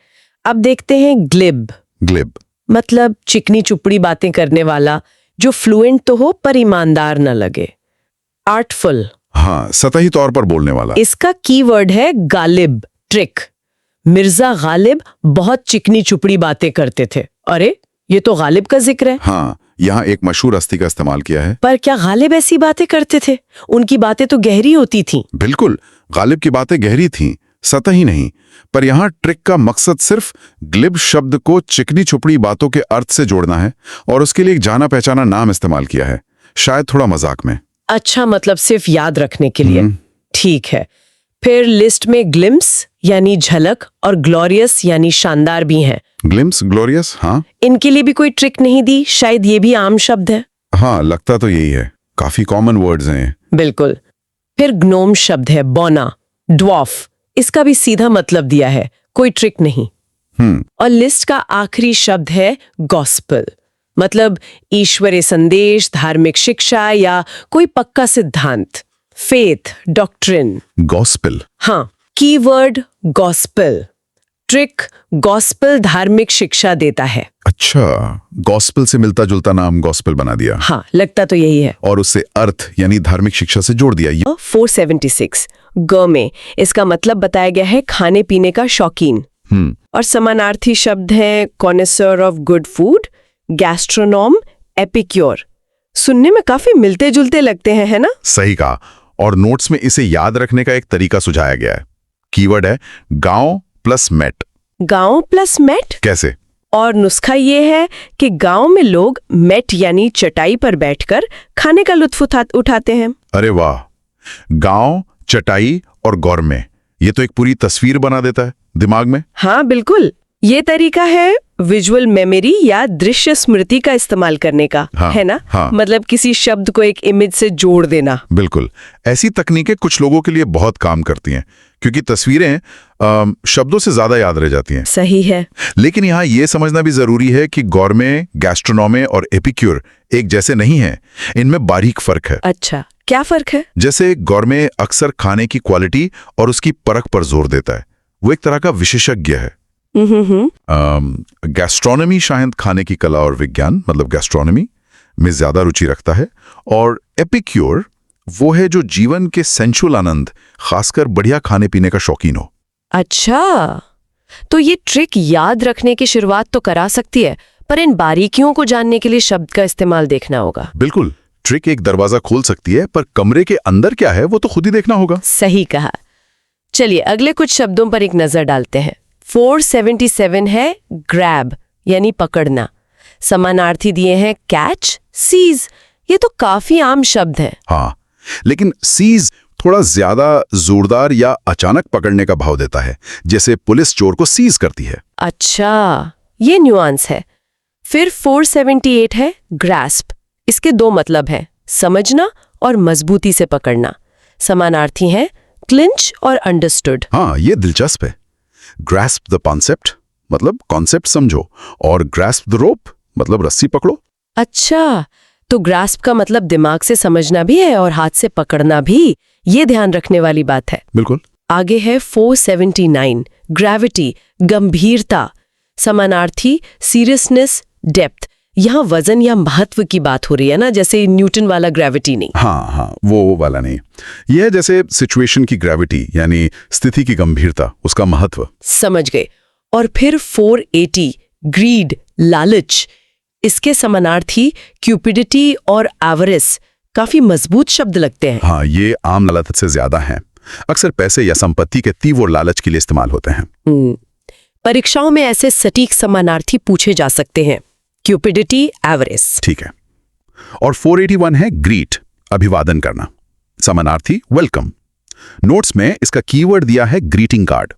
अब देखते हैं ग्लिब। ग्लिब मतलब चिकनी चुपड़ी बातें करने वाला, जो फ्लुएंट तो हो पर ईमानदार न लगे। आर्टफुल। हाँ, सतही तौर पर बोलने वाला। इसका कीवर्ड है गालिब, ट्रिक मिर्जा गालिब बहुत चिकनी चुपड़ी बातें करते थे। अरे ये तो गालिब का जिक्र है। हाँ, यहाँ एक मशहूर हस्ती का इस्तेमाल किया है। पर क्या गालिब ऐसी बातें करते थे? उनकी बातें तो गहरी होती थीं। बिल्कुल, गालिब की बातें गहरी थीं, सतही नहीं। पर यहाँ ट्रिक का मकसद सिर्फ ग्लिब शब्द को चिकनी चुपड़ी बातों के अर्थ से जोड़ना है और उसके लिए एक जाना पहचाना नाम इस्तेमाल किया है, शायद थोड़ा मजाक में। अच्छा, मतलब सिर्फ याद रखने के लिए। ठीक है। फिर लिस्ट में ग्लिम्स यानी झलक और ग्लोरियस यानी शानदार भी हैं। ग्लिम्स, ग्लोरियस, हाँ। इनके लिए भी कोई ट्रिक नहीं दी? शायद ये भी आम शब्द है। हाँ, लगता तो यही है। काफी कॉमन वर्ड्स हैं। बिल्कुल। फिर ग्नोम शब्द है, बोना, ड्वार्फ। इसका भी सीधा मतलब दिया है, कोई ट्रिक नहीं। और लिस्ट का आखिरी शब्द है गॉस्पेल, मतलब ईश्वरीय संदेश, धार्मिक शिक्षा या कोई पक्का सिद्धांत। Faith, doctrine. गॉस्पेल। हाँ, कीवर्ड गॉस्पेल। ट्रिक गॉस्पेल धार्मिक शिक्षा देता है। अच्छा, गॉस्पेल से मिलता जुलता नाम गॉस्पेल बना दिया। हाँ, लगता तो यही है। और उससे अर्थ यानी धार्मिक शिक्षा से जोड़ दिया। 476 ग में इसका मतलब बताया गया है खाने पीने का शौकीन। और समानार्थी शब्द हैं कॉनेसर of good food, gastronome, epicure. सुनने में काफी मिलते जुलते लगते हैं, है ना? सही कहा। और नोट्स में इसे याद रखने का एक तरीका सुझाया गया है। कीवर्ड है गांव प्लस मेट। गांव प्लस मेट कैसे? और नुस्खा ये है कि गांव में लोग मेट यानी चटाई पर बैठकर खाने का लुत्फ उठाते हैं। अरे वाह, गांव, चटाई और गौरमे, ये तो एक पूरी तस्वीर बना देता है दिमाग में। हाँ बिल्कुल, ये तरीका है विजुअल मेमोरी या दृश्य स्मृति का इस्तेमाल करने का। हाँ, है ना? हाँ। मतलब किसी शब्द को एक इमेज से जोड़ देना। बिल्कुल, ऐसी तकनीकें कुछ लोगों के लिए बहुत काम करती हैं क्योंकि तस्वीरें शब्दों से ज्यादा याद रह जाती हैं। सही है। लेकिन यहाँ ये समझना भी जरूरी है कि गौरमे, गैस्ट्रोनॉमे और एपिक्योर एक जैसे नहीं हैं। इनमें बारीक फर्क है। अच्छा, क्या फर्क है? जैसे गौरमे अक्सर खाने की क्वालिटी और उसकी परख पर जोर देता है, वो एक तरह का विशेषज्ञ है। गैस्ट्रोनॉमी शायद खाने की कला और विज्ञान, मतलब गैस्ट्रोनॉमी में ज्यादा रुचि रखता है। और एपिक्योर वो है जो जीवन के सेंसुअल आनंद, खासकर बढ़िया खाने पीने का शौकीन हो। अच्छा, तो ये ट्रिक याद रखने की शुरुआत तो करा सकती है, पर इन बारीकियों को जानने के लिए शब्द का इस्तेमाल देखना होगा। बिल्कुल, ट्रिक एक दरवाजा खोल सकती है, पर कमरे के अंदर क्या है वो तो खुद ही देखना होगा। सही कहा। चलिए अगले कुछ शब्दों पर एक नजर डालते हैं। 477 है ग्रैब यानी पकड़ना। समानार्थी दिए हैं कैच, सीज। ये तो काफी आम शब्द है। हाँ, लेकिन सीज थोड़ा ज्यादा जोरदार या अचानक पकड़ने का भाव देता है, जैसे पुलिस चोर को सीज करती है। अच्छा, ये न्यूआंस है। फिर 478 है ग्रास्प। इसके दो मतलब हैं, समझना और मजबूती से पकड़ना। समानार्थी हैं क्लिंच और अंडरस्टूड। हाँ, ये दिलचस्प है। ग्रास्प द कॉन्सेप्ट मतलब कॉन्सेप्ट समझो, और ग्रास्प द रोप मतलब रस्सी पकड़ो। अच्छा, तो ग्रास्प का मतलब दिमाग से समझना भी है और हाथ से पकड़ना भी। ये ध्यान रखने वाली बात है। बिल्कुल। आगे है 479 ग्रेविटी, गंभीरता। समानार्थी सीरियसनेस, डेप्थ। यहाँ वजन या महत्व की बात हो रही है ना, जैसे न्यूटन वाला ग्रेविटी नहीं। हाँ, वो वाला नहीं। यह है जैसे सिचुएशन की ग्रेविटी यानी स्थिति की गंभीरता, उसका महत्व। समझ गए। और फिर 480 ग्रीड, लालच। इसके समानार्थी क्यूपिडिटी और एवरिस। काफी मजबूत शब्द लगते हैं। हाँ, ये आम लालच से ज्यादा हैं। अक्सर पैसे या संपत्ति के तीव्र लालच के लिए इस्तेमाल होते हैं। परीक्षाओं में ऐसे सटीक समानार्थी पूछे जा सकते हैं। Cupidity, avarice. ठीक है। और 481 है ग्रीट, अभिवादन करना। समानार्थी वेलकम। नोट्स में इसका कीवर्ड दिया है ग्रीटिंग कार्ड।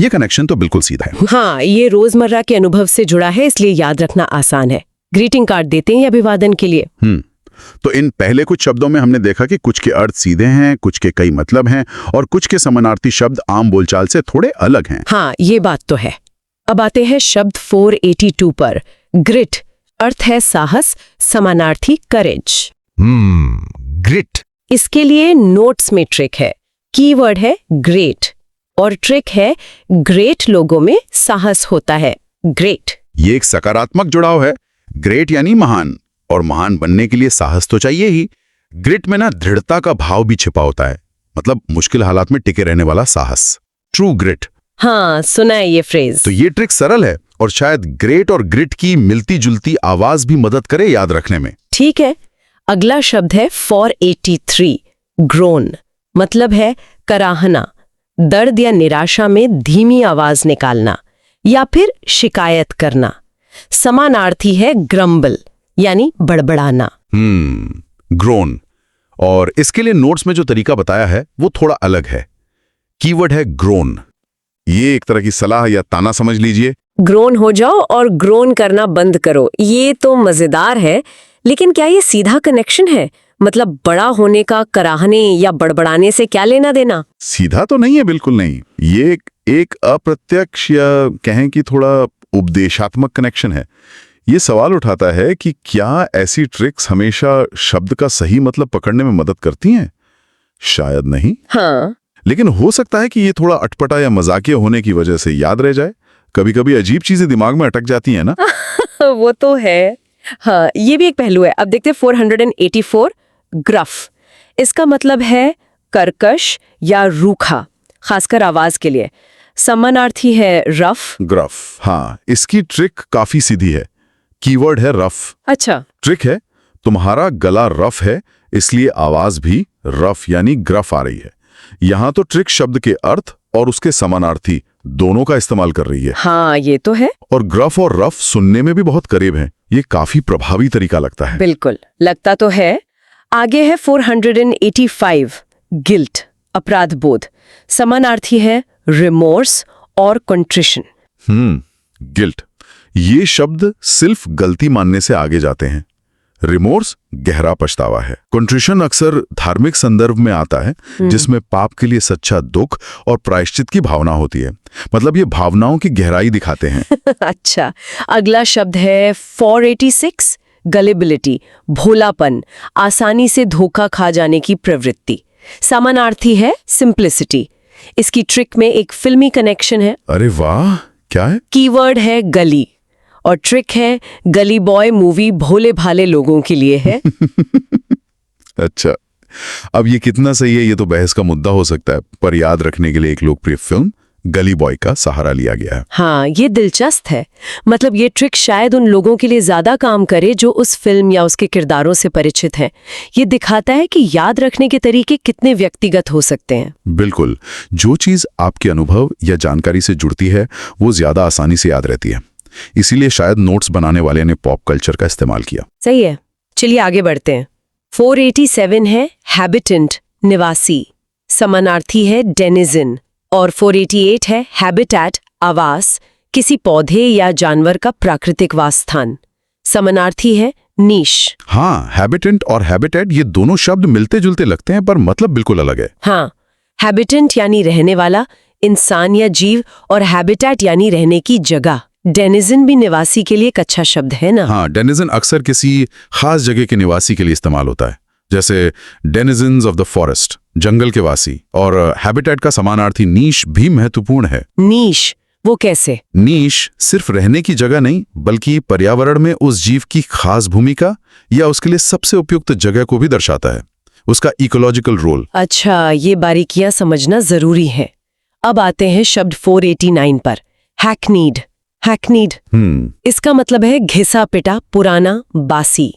ये कनेक्शन तो बिल्कुल सीधा है। हाँ, ये रोजमर्रा के अनुभव से जुड़ा है, इसलिए याद रखना आसान है। ग्रीटिंग कार्ड देते हैं अभिवादन के लिए। तो इन पहले कुछ शब्दों में हमने देखा कि कुछ के अर्थ सीधे हैं, कुछ के कई मतलब हैं, और कुछ के समानार्थी शब्द आम बोलचाल से थोड़े अलग हैं। हाँ, ये बात तो है। अब आते हैं शब्द 482 पर। ग्रिट, अर्थ है साहस, समानार्थी करेज। ग्रिट। इसके लिए नोट्स में ट्रिक है। कीवर्ड है ग्रेट और ट्रिक है ग्रेट लोगों में साहस होता है। ग्रेट। ये एक सकारात्मक जुड़ाव है। ग्रेट यानी महान, और महान बनने के लिए साहस तो चाहिए ही। ग्रिट में ना दृढ़ता का भाव भी छिपा होता है, मतलब मुश्किल हालात में टिके रहने वाला साहस। True grit. हाँ, सुना है ये फ्रेज। तो ये ट्रिक सरल है और शायद ग्रेट और ग्रिट की मिलती जुलती आवाज भी मदद करे याद रखने में। ठीक है। अगला शब्द है 483 ग्रोन। मतलब है कराहना, दर्द या निराशा में धीमी आवाज निकालना या फिर शिकायत करना। समानार्थी है ग्रम्बल यानी बड़बड़ाना। ग्रोन। और इसके लिए नोट्स में जो तरीका बताया है वो थोड़ा अलग है। कीवर्ड है ग्रोन। ये एक तरह की सलाह या ताना समझ लीजिए। ग्रोन हो जाओ और ग्रोन करना बंद करो, ये तो मजेदार है, लेकिन क्या ये सीधा कनेक्शन है? मतलब बड़ा होने का कराहने या बड़बड़ाने से क्या लेना देना? सीधा तो नहीं है, बिल्कुल नहीं। ये एक अप्रत्यक्ष या कहें कि थोड़ा उपदेशात्मक कनेक्शन है। ये सवाल उठाता है कि क्या ऐसी ट्रिक्स हमेशा शब्द का सही मतलब पकड़ने में मदद करती हैं? शायद नहीं। हाँ, लेकिन हो सकता है कि ये थोड़ा अटपटा या मजाकिया होने की वजह से याद रह जाए। कभी कभी अजीब चीजें दिमाग में अटक जाती हैं ना। वो तो है। हाँ, ये भी एक पहलू है। अब देखते हैं 484 ग्रफ। इसका मतलब है कर्कश या रूखा, खासकर आवाज के लिए। समानार्थी है रफ। ग्रफ, हाँ। इसकी ट्रिक काफी सीधी है। कीवर्ड है रफ। अच्छा। ट्रिक है, तुम्हारा गला रफ है इसलिए आवाज भी रफ यानी ग्रफ आ रही है। यहां तो ट्रिक शब्द के अर्थ और उसके समानार्थी दोनों का इस्तेमाल कर रही है। हाँ, ये तो है। और ग्रफ और रफ सुनने में भी बहुत करीब हैं। ये काफी प्रभावी तरीका लगता है। बिल्कुल, लगता तो है। आगे है 485 गिल्ट, अपराध बोध। समानार्थी है रिमोर्स और कंट्रिशन। गिल्ट। ये शब्द सिर्फ गलती मानने से आगे जाते हैं। रिमोर्स गहरा पछतावा है। कंट्रिशन अक्सर धार्मिक संदर्भ में आता है, जिसमें पाप के लिए सच्चा दुख और प्रायश्चित की भावना होती है। मतलब ये भावनाओं की गहराई दिखाते हैं। अच्छा, अगला शब्द है 486 गलिबिलिटी, भोलापन, आसानी से धोखा खा जाने की प्रवृत्ति। समानार्थी है सिंप्लिसिटी। इसकी ट्रिक में एक फिल्मी कनेक्शन है। अरे वाह, क्या है? कीवर्ड है गली और ट्रिक है गली बॉय मूवी भोले भाले लोगों के लिए है। अच्छा, अब ये कितना सही है ये तो बहस का मुद्दा हो सकता है, पर याद रखने के लिए एक लोकप्रिय फिल्म गली बॉय का सहारा लिया गया है। हाँ, ये दिलचस्प है। मतलब ये ट्रिक शायद उन लोगों के लिए ज्यादा काम करे जो उस फिल्म या उसके किरदारों से परिचित हैं। ये दिखाता है कि याद रखने के तरीके कितने व्यक्तिगत हो सकते हैं। बिल्कुल, जो चीज आपके अनुभव या जानकारी से जुड़ती है वो ज्यादा आसानी से याद रहती है। इसीलिए शायद नोट्स बनाने वाले ने पॉप कल्चर का इस्तेमाल किया। सही है, चलिए आगे बढ़ते हैं। 487 है हैबिटेंट, निवासी। समानार्थी है डेनिजन। और 488 है हैबिटैट, आवास, किसी पौधे या जानवर का प्राकृतिक वासस्थान। समानार्थी है नीश। हाँ, हैबिटेंट और हैबिटेट ये दोनों शब्द मिलते जुलते लगते हैं पर मतलब बिल्कुल अलग है। हाँ, हैबिटेंट यानी रहने वाला, इंसान या जीव, और हैबिटैट यानी रहने की जगह। डेनिजन भी निवासी के लिए एक अच्छा शब्द है ना। हाँ, डेनिजन अक्सर किसी खास जगह के निवासी के लिए इस्तेमाल होता है, जैसे डेनिजन्स ऑफ द फॉरेस्ट, जंगल के वासी। और हैबिटेट का समानार्थी नीश भी महत्वपूर्ण है। नीश, वो कैसे? नीश सिर्फ रहने की जगह नहीं बल्कि पर्यावरण में उस जीव की खास भूमिका या उसके लिए सबसे उपयुक्त जगह को भी दर्शाता है, उसका इकोलॉजिकल रोल। अच्छा, ये बारीकियां समझना जरूरी है। अब आते हैं शब्द 489 पर, हैकनीड। हैकनीड, इसका मतलब है घिसा पिटा, पुराना, बासी।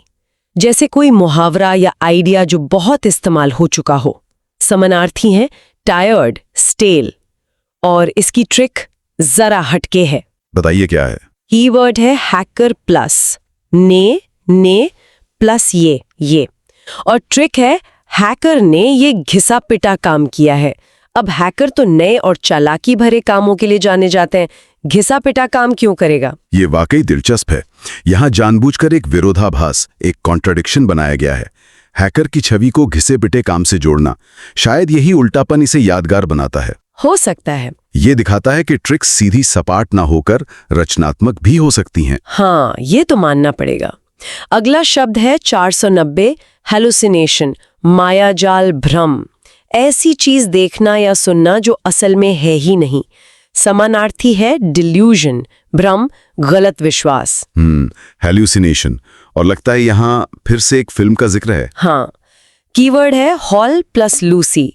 जैसे कोई मुहावरा या आइडिया जो बहुत इस्तेमाल हो चुका हो। समानार्थी है टायर्ड, स्टेल। और इसकी ट्रिक जरा हटके है। बताइए क्या है? कीवर्ड है हैकर प्लस, ने प्लस ये। और ट्रिक है हैकर ने ये घिसा पिटा काम किया है। अब हैकर तो नए और चालाकी भरे कामों के लिए जाने जाते हैं, घिसा पिटा काम क्यों करेगा? ये वाकई दिलचस्प है। यहाँ जानबूझकर एक विरोधाभास, एक कॉन्ट्राडिक्शन बनाया गया है। हैकर की छवि को घिसे पिटे काम से जोड़ना, शायद यही उल्टापन इसे यादगार बनाता है। हो सकता है। ये दिखाता है कि ट्रिक्स सीधी सपाट ना होकर रचनात्मक भी हो सकती हैं। हाँ, ये तो मानना पड़ेगा। अगला शब्द है 490 हेलुसिनेशन, मायाजाल, भ्रम। ऐसी चीज देखना या सुनना जो असल में है ही नहीं। समानार्थी है डिल्यूजन, भ्रम, गलत विश्वास। हेल्यूसिनेशन। और लगता है यहाँ फिर से एक फिल्म का जिक्र है। हाँ, कीवर्ड है हॉल प्लस लूसी।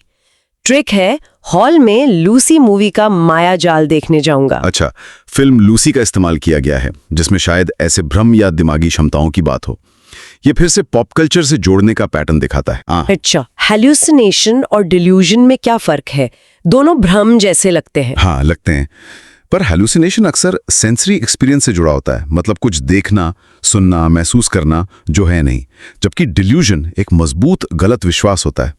ट्रिक है, हॉल में लूसी मूवी का माया जाल देखने जाऊंगा। अच्छा, फिल्म लूसी का इस्तेमाल किया गया है जिसमें शायद ऐसे भ्रम या दिमागी क्षमताओं की बात हो। ये फिर से पॉप कल्चर से जोड़ने का पैटर्न दिखाता है। अच्छा, हेल्यूसिनेशन और डिल्यूजन में क्या फर्क है? दोनों भ्रम जैसे लगते हैं। हाँ, लगते हैं, पर हेलुसिनेशन अक्सर सेंसरी एक्सपीरियंस से जुड़ा होता है, मतलब कुछ देखना, सुनना, महसूस करना जो है नहीं। जबकि डिल्यूजन एक मजबूत गलत विश्वास होता है,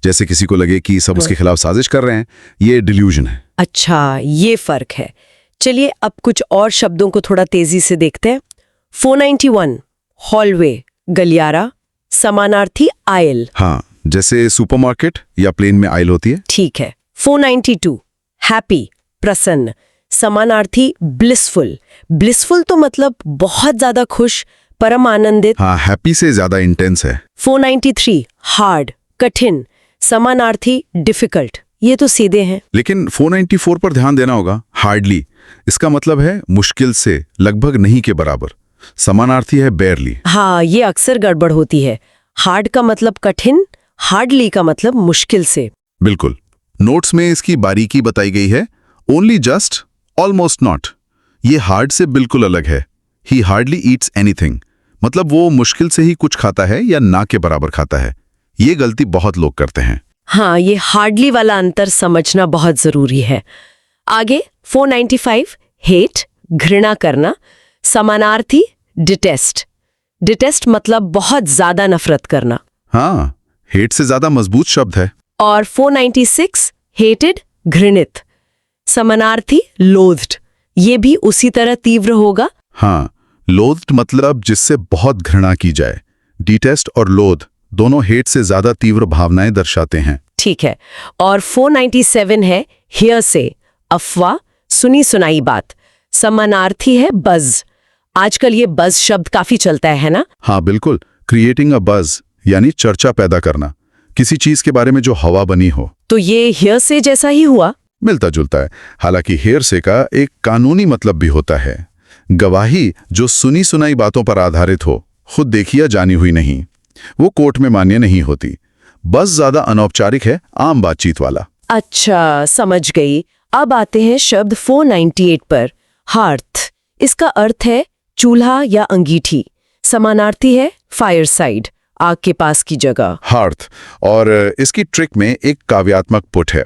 जैसे किसी को लगे कि सब उसके खिलाफ साजिश कर रहे हैं। ये डिल्यूजन है। अच्छा, ये फर्क है। चलिए अब कुछ और शब्दों को थोड़ा तेजी से देखते हैं। 491 हॉलवे, गलियारा, समानार्थी आयल। हाँ, जैसे सुपरमार्केट या प्लेन में आयल होती है। ठीक है। 492 हैप्पी, प्रसन्न, समानार्थी ब्लिसफुल। ब्लिसफुल तो मतलब बहुत ज्यादा खुश, परम आनंदित। हाँ, हैप्पी से ज्यादा इंटेंस है। 493 हार्ड, कठिन, समानार्थी डिफिकल्ट। ये तो सीधे हैं। लेकिन 494 पर ध्यान देना होगा। हार्डली, इसका मतलब है मुश्किल से, लगभग नहीं के बराबर। समानार्थी है बेयरली। हाँ, ये अक्सर गड़बड़ होती है। हार्ड का मतलब कठिन, हार्डली का मतलब मुश्किल से। बिल्कुल। नोट्स में इसकी बारीकी बताई गई है। Only just, almost not. ये हार्ड से बिल्कुल अलग है। ही हार्डली ईट्स एनीथिंग, मतलब वो मुश्किल से ही कुछ खाता है या ना के बराबर खाता है। ये गलती बहुत लोग करते हैं। हाँ, ये हार्डली वाला अंतर समझना बहुत जरूरी है। आगे 495 हेट, घृणा करना, समानार्थी डिटेस्ट। डिटेस्ट मतलब बहुत ज्यादा नफरत करना। हाँ, हेट से ज्यादा मजबूत शब्द है। और 496 हेटेड, घृणित, समानार्थी लोथ्ड। ये भी उसी तरह तीव्र होगा। हाँ, लोथ्ड मतलब जिससे बहुत घृणा की जाए। डिटेस्ट और लोथ दोनों हेट से ज्यादा तीव्र भावनाएं दर्शाते हैं। ठीक है। और 497 है हियर से, अफवाह, सुनी सुनाई बात। समानार्थी है बज। आजकल ये बज शब्द काफी चलता है ना? हाँ बिल्कुल, क्रिएटिंग अ बज यानी चर्चा पैदा करना, किसी चीज के बारे में जो हवा बनी हो। तो ये हियर से जैसा ही हुआ। मिलता जुलता है, हालांकि हेयर से का एक कानूनी मतलब भी होता है। गवाही जो सुनी सुनाई बातों पर आधारित हो, खुद देखी या जानी हुई नहीं, वो कोर्ट में मान्य नहीं होती। बस ज्यादा अनौपचारिक है, आम बातचीत वाला। अच्छा, समझ गई। अब आते हैं शब्द 498 पर। हार्थ, इसका अर्थ है चूल्हा या अंगीठी। समानार्थी है फायर साइड, आग के पास की जगह। हार्थ, और इसकी ट्रिक में एक काव्यात्मक पुट है।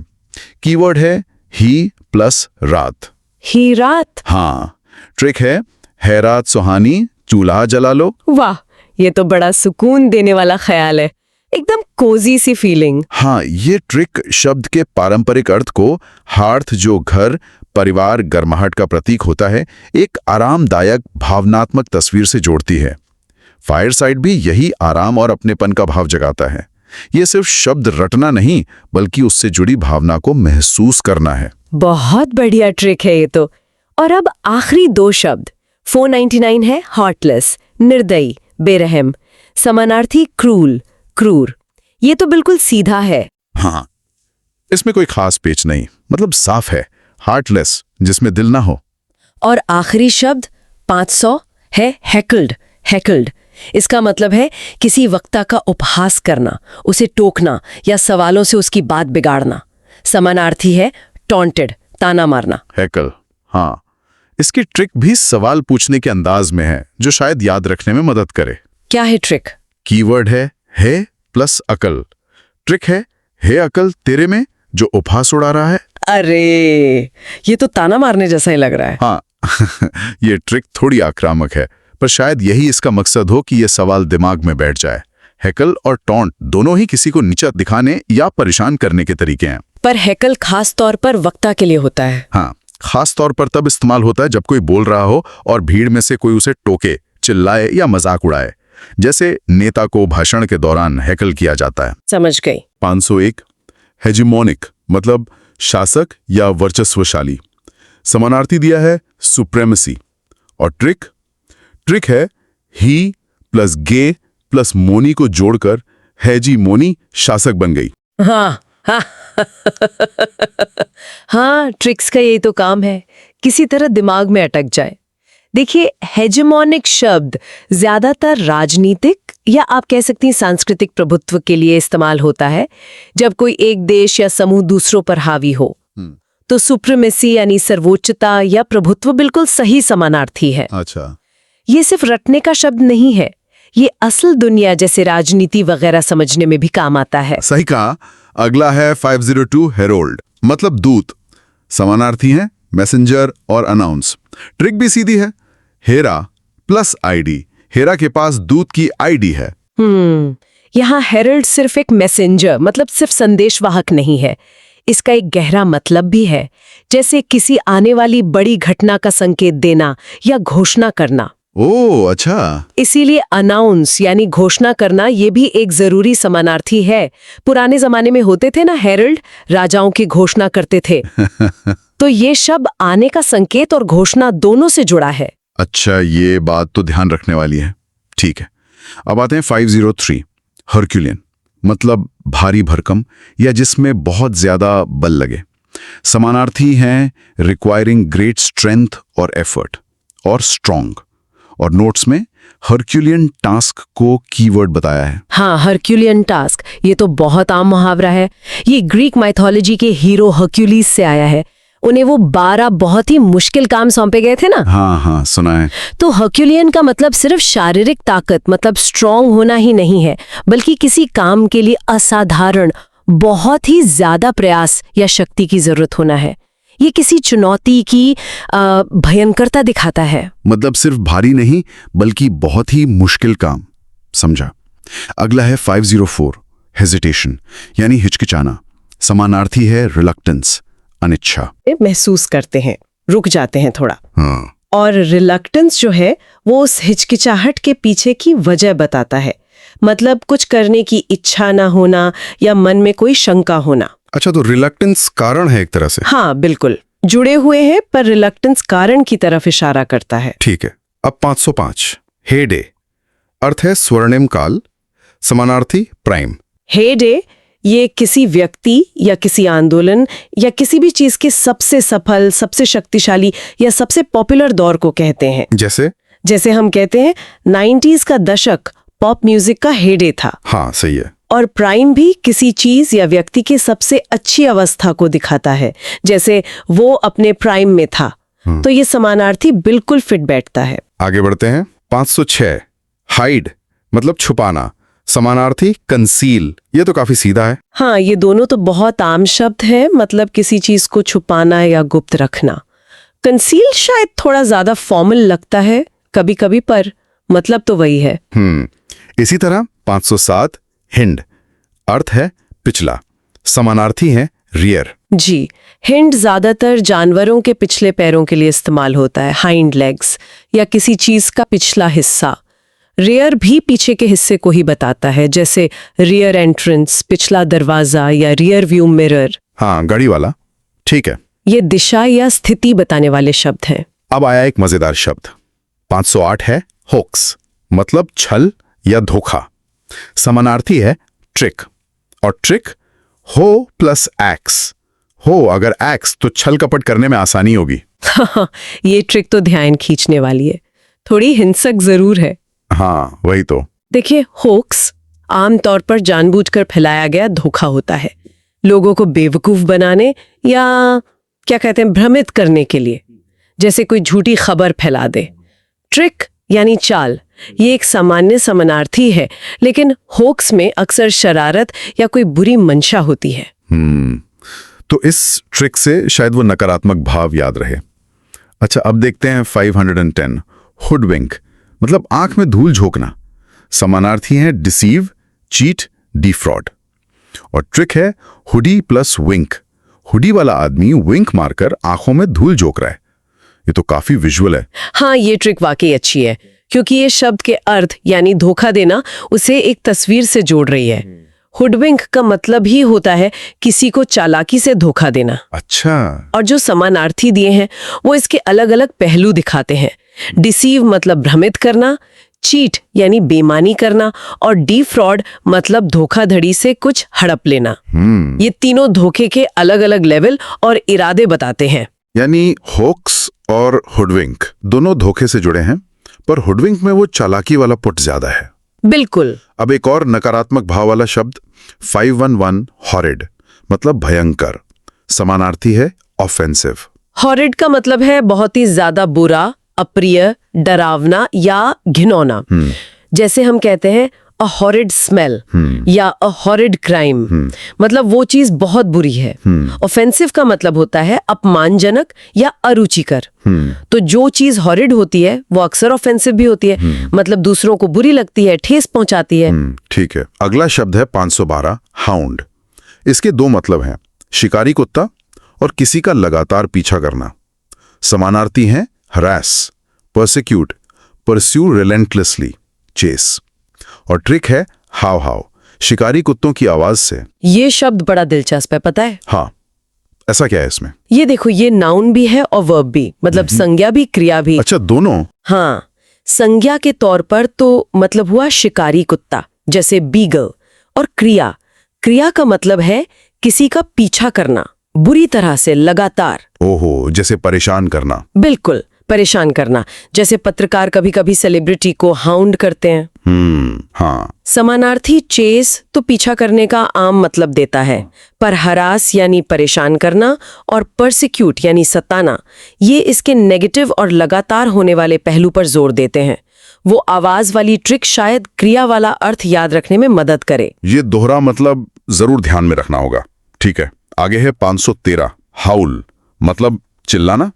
कीवर्ड है ही प्लस रात। ही रात। हाँ, ट्रिक है रात सुहानी, चूल्हा जला लो। वाह, ये तो बड़ा सुकून देने वाला ख्याल है। एकदम कोजी सी फीलिंग। हाँ, ये ट्रिक शब्द के पारंपरिक अर्थ को, हार्थ जो घर, परिवार, गर्माहट का प्रतीक होता है, एक आरामदायक भावनात्मक तस्वीर से जोड़ती है। फायर साइड भी यही आराम और अपनेपन का भाव जगाता है। ये सिर्फ शब्द रटना नहीं, बल्कि उससे जुड़ी भावना को महसूस करना है। बहुत बढ़िया ट्रिक है ये तो। और अब आखिरी दो शब्द। 499 है हार्टलेस, निर्दयी, बेरहम। समानार्थी क्रूल, क्रूर। ये तो बिल्कुल सीधा है। हाँ, इसमें कोई खास पेच नहीं, मतलब साफ है। हार्टलेस, जिसमें दिल ना हो। और आखिरी शब्द 500 है हैकल्ड, हैकल्ड। इसका मतलब है किसी वक्ता का उपहास करना, उसे टोकना या सवालों से उसकी बात बिगाड़ना। समानार्थी है टॉन्टेड, ताना मारना। हैकल, हाँ। इसकी ट्रिक भी सवाल पूछने के अंदाज में है, जो शायद याद रखने में मदद करे। क्या है ट्रिक? कीवर्ड है प्लस अकल। ट्रिक है अकल तेरे में, जो उपहास उड़ा रहा है। अरे, ये तो ताना मारने जैसा ही लग रहा है। हाँ ये ट्रिक थोड़ी आक्रामक है, पर शायद यही इसका मकसद हो कि ये सवाल दिमाग में बैठ जाए। हैकल और टॉन्ट दोनों ही किसी को नीचा दिखाने या परेशान करने के तरीके हैं। पर हैकल खास तौर पर वक्ता के लिए होता है। हाँ, खास तौर पर तब इस्तेमाल होता है जब कोई बोल रहा हो और भीड़ में से कोई उसे टोके, चिल्लाए या मजाक उड़ाए। जैसे नेता को भाषण के दौरान हैकल किया जाता है। समझ गई। 501 हेजिमोनिक, मतलब शासक या वर्चस्वशाली। समानार्थी दिया है सुप्रेमेसी। और ट्रिक है ही प्लस गे प्लस मोनी को जोड़कर हेजिमोनी, शासक बन गई। हाँ हाँ हाँ, ट्रिक्स का यही तो काम है, किसी तरह दिमाग में अटक जाए। देखिए, हेजेमोनिक शब्द ज्यादातर राजनीतिक, या आप कह सकती हैं सांस्कृतिक प्रभुत्व के लिए इस्तेमाल होता है। जब कोई एक देश या समूह दूसरों पर हावी हो तो सुप्रीमेसी यानी सर्वोच्चता या प्रभुत्व बिल्कुल सही समानार्थी है। अच्छा, ये सिर्फ रटने का शब्द नहीं है, ये असल दुनिया जैसे राजनीति वगैरह समझने में भी काम आता है। सही कहा। अगला है 502 हेरोल्ड, मतलब दूत। समानार्थी हैं मैसेंजर और अनाउंस। ट्रिक भी सीधी है, हेरा प्लस आईडी। हेरा के पास दूत की आईडी है। यहाँ हेरल्ड सिर्फ एक मैसेंजर मतलब सिर्फ संदेशवाहक नहीं है, इसका एक गहरा मतलब भी है, जैसे किसी आने वाली बड़ी घटना का संकेत देना या घोषणा करना। ओह अच्छा। इसीलिए अनाउंस यानी घोषणा करना ये भी एक जरूरी समानार्थी है। पुराने जमाने में होते थे ना हेरल्ड, राजाओं की घोषणा करते थे। तो ये शब्द आने का संकेत और घोषणा दोनों से जुड़ा है। अच्छा, ये बात तो ध्यान रखने वाली है। ठीक है, अब आते हैं 503 हरक्यूलियन, मतलब भारी भरकम या जिसमें बहुत ज्यादा बल लगे। समानार्थी हैं रिक्वायरिंग ग्रेट स्ट्रेंथ और एफर्ट और स्ट्रॉन्ग। और नोट्स में हरक्यूलियन टास्क को कीवर्ड बताया है। हाँ, हरक्यूलियन टास्क ये तो बहुत आम मुहावरा है। ये ग्रीक माइथोलॉजी के हीरो हरक्यूलिस से आया है। उन्हें वो 12 बहुत ही मुश्किल काम सौंपे गए थे ना। हाँ, सुना है। तो हरक्यूलियन का मतलब सिर्फ शारीरिक ताकत मतलब स्ट्रॉन्ग होना ही नहीं है, बल्कि किसी काम के लिए असाधारण बहुत ही ज्यादा प्रयास या शक्ति की जरूरत होना है। ये किसी चुनौती की भयंकरता दिखाता है। मतलब सिर्फ भारी नहीं बल्कि बहुत ही मुश्किल काम। समझा। अगला है 504 हेजिटेशन यानी हिचकिचाना। समानार्थी है रिलक्टेंस, अनिच्छा। महसूस करते हैं, रुक जाते हैं थोड़ा। हाँ। और रिलक्टेंस जो है वो उस हिचकिचाहट के पीछे की वजह बताता है, मतलब कुछ करने की इच्छा ना होना या मन में कोई शंका होना। अच्छा, तो रिलक्टेंस कारण है एक तरह से। हाँ बिल्कुल, जुड़े हुए हैं, पर रिलक्टेंस कारण की तरफ इशारा करता है। ठीक है। अब 505 हे डे, अर्थ है स्वर्णिम काल। समानार्थी प्राइम। हे डे ये किसी व्यक्ति या किसी आंदोलन या किसी भी चीज के सबसे सफल, सबसे शक्तिशाली या सबसे पॉपुलर दौर को कहते हैं। जैसे हम कहते हैं 90s का दशक पॉप म्यूजिक का हेडे था। हाँ सही है। और प्राइम भी किसी चीज या व्यक्ति के सबसे अच्छी अवस्था को दिखाता है, जैसे वो अपने प्राइम में था। तो ये समानार्थी बिल्कुल फिट बैठता है। आगे बढ़ते हैं 506 हाइड, मतलब छुपाना। समानार्थी कंसील। ये तो काफी सीधा है। हाँ, ये दोनों तो बहुत आम शब्द है, मतलब किसी चीज को छुपाना या गुप्त रखना। कंसील शायद थोड़ा ज्यादा फॉर्मल लगता है कभी कभी, पर मतलब तो वही है। इसी तरह 507 हिंड, अर्थ है पिछला। समानार्थी है रियर। जी, हिंड ज्यादातर जानवरों के पिछले पैरों के लिए इस्तेमाल होता है, हाइंड लेग्स या किसी चीज का पिछला हिस्सा। रियर भी पीछे के हिस्से को ही बताता है, जैसे रियर एंट्रेंस, पिछला दरवाजा या रियर व्यू मिरर। हाँ, गाड़ी वाला। ठीक है। ये दिशा या स्थिति बताने वाले शब्द हैं। अब आया एक मजेदार शब्द 508 है होक्स, मतलब छल या धोखा। समानार्थी है ट्रिक। और ट्रिक हो प्लस एक्स। हो अगर एक्स तो छल कपट करने में आसानी होगी। ये ट्रिक तो ध्यान खींचने वाली है, थोड़ी हिंसक जरूर है। हाँ वही तो। देखिए, होक्स आमतौर पर जानबूझकर फैलाया गया धोखा होता है, लोगों को बेवकूफ बनाने या क्या कहते हैं भ्रमित करने के लिए, जैसे कोई झूठी खबर फैला दे। ट्रिक यानी चाल, ये एक सामान्य समानार्थी है, लेकिन होक्स में अक्सर शरारत या कोई बुरी मंशा होती है। तो इस ट्रिक से शायद वो नकारात्मक भाव याद रहे। अच्छा, अब देखते हैं 510 हुडविंक, मतलब आंख में धूल झोंकना। समानार्थी है डिसीव, चीट, डिफ्रॉड। और ट्रिक है हुडी प्लस विंक। हुडी वाला आदमी विंक मारकर आंखों में धूल झोंक रहा है। ये तो काफी विजुअल है। हाँ, ये ट्रिक वाकई अच्छी है, क्योंकि ये शब्द के अर्थ यानी धोखा देना उसे एक तस्वीर से जोड़ रही है। हुडविंक का मतलब ही होता है किसी को चालाकी से धोखा देना। अच्छा। और जो समानार्थी दिए हैं वो इसके अलग अलग पहलू दिखाते हैं। डिसीव मतलब भ्रमित करना, चीट यानी बेईमानी करना, और डिफ्रॉड मतलब धोखाधड़ी से कुछ हड़प लेना। ये तीनों धोखे के अलग अलग लेवल और इरादे बताते हैं। यानी होक्स और हुडविंक दोनों धोखे से जुड़े हैं, पर हुडविंक में वो चालाकी वाला पुट ज्यादा है। बिल्कुल। अब एक और नकारात्मक भाव वाला शब्द 511 हॉरिड, मतलब भयंकर। समानार्थी है ऑफेंसिव। हॉरिड का मतलब है बहुत ही ज्यादा बुरा, अप्रिय, डरावना या घिनौना। जैसे हम कहते हैं अ हॉरिड स्मेल या अ हॉरिड क्राइम, मतलब वो चीज बहुत बुरी है। ऑफेंसिव का मतलब होता है अपमानजनक या अरुचिकर। तो जो चीज हॉरिड होती है वो अक्सर ऑफेंसिव भी होती है, मतलब दूसरों को बुरी लगती है, ठेस पहुंचाती है। ठीक है। अगला शब्द है 512 हाउंड। इसके दो मतलब हैं, शिकारी कुत्ता और किसी का लगातार पीछा करना। समानार्थी हैं harass, persecute, pursue relentlessly, chase. और ट्रिक है हाव हाव, शिकारी कुत्तों की आवाज से। ये शब्द बड़ा दिलचस्प है, पता है? हाँ, ऐसा क्या है इसमें? ये देखो, ये नाउन भी है और वर्ब भी, मतलब संज्ञा भी क्रिया भी। अच्छा, दोनों? हाँ, संज्ञा के तौर पर तो मतलब हुआ शिकारी कुत्ता, जैसे बीगल। और क्रिया का मतलब है किसी का पीछा करना, बुरी तरह से, लगातार। ओहो, जैसे परेशान करना। बिल्कुल, परेशान करना। जैसे पत्रकार कभी कभी सेलिब्रिटी को हाउंड करते हैं। हाँ। समानार्थी चेस तो पीछा करने का आम मतलब देता है, पर हरास यानी परेशान करना और परसिक्यूट यानी सताना, ये इसके नेगेटिव और लगातार होने वाले पहलू पर जोर देते हैं। वो आवाज वाली ट्रिक शायद क्रिया वाला अर्थ याद रखने में मदद करे। ये दोहरा मतलब जरूर ध्यान में रखना होगा। ठीक है, आगे है 513 हाउल, मतलब चिल्लाना।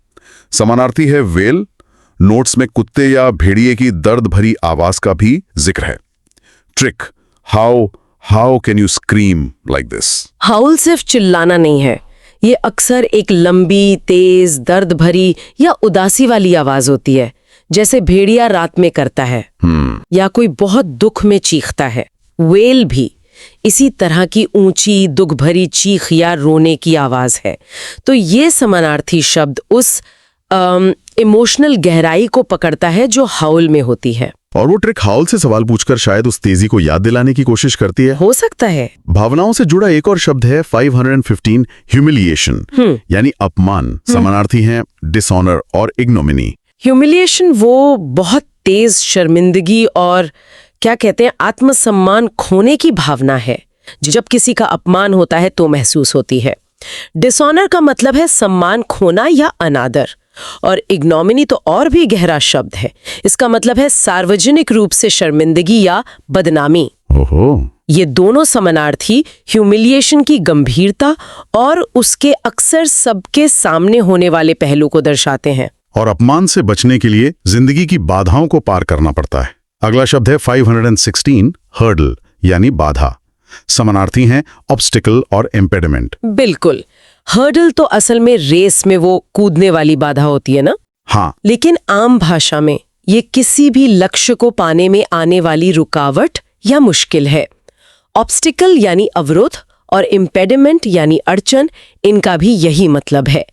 समानार्थी है वेल। नोट्स में कुत्ते या भेड़िए की दर्द भरी आवाज का भी जिक्र है। Trick, how can you scream like this? Howl सिर्फ चिल्लाना नहीं है, ये अक्सर एक लंबी, तेज, दर्द भरी या उदासी वाली आवाज होती है, जैसे भेड़िया रात में करता है या कोई बहुत दुख में चीखता है। वेल भी इसी तरह की ऊंची, दुख भरी चीख या रोने की आवाज है। तो ये समानार्थी शब्द उस इमोशनल गहराई को पकड़ता है जो हाउल में होती है। और वो ट्रिक हाउल से सवाल पूछकर शायद उस तेजी को याद दिलाने की कोशिश करती है। हो सकता है। भावनाओं से जुड़ा एक और शब्द है 515 ह्यूमिलिएशन, यानी अपमान। समानार्थी हैं डिसऑनर और इग्नोमिनी। ह्यूमिलिएशन वो बहुत तेज शर्मिंदगी और क्या कहते हैं आत्मसम्मान खोने की भावना है, जब किसी का अपमान होता है तो महसूस होती है। डिसऑनर का मतलब है सम्मान खोना या अनादर, और इग्नोमिनी तो और भी गहरा शब्द है। इसका मतलब है सार्वजनिक रूप से शर्मिंदगी या बदनामी। ओहो। ये दोनों समानार्थी ह्यूमिलिएशन की गंभीरता और उसके अक्सर सबके सामने होने वाले पहलू को दर्शाते हैं। और अपमान से बचने के लिए जिंदगी की बाधाओं को पार करना पड़ता है। अगला शब्द है 516 हर्डल, यानी बाधा। समानार्थी हैं ऑब्स्टिकल और इम्पेडिमेंट। बिल्कुल, हर्डल तो असल में रेस में वो कूदने वाली बाधा होती है ना। हाँ, लेकिन आम भाषा में ये किसी भी लक्ष्य को पाने में आने वाली रुकावट या मुश्किल है। ऑब्स्टिकल यानी अवरोध और इम्पेडिमेंट यानी अड़चन, इनका भी यही मतलब है।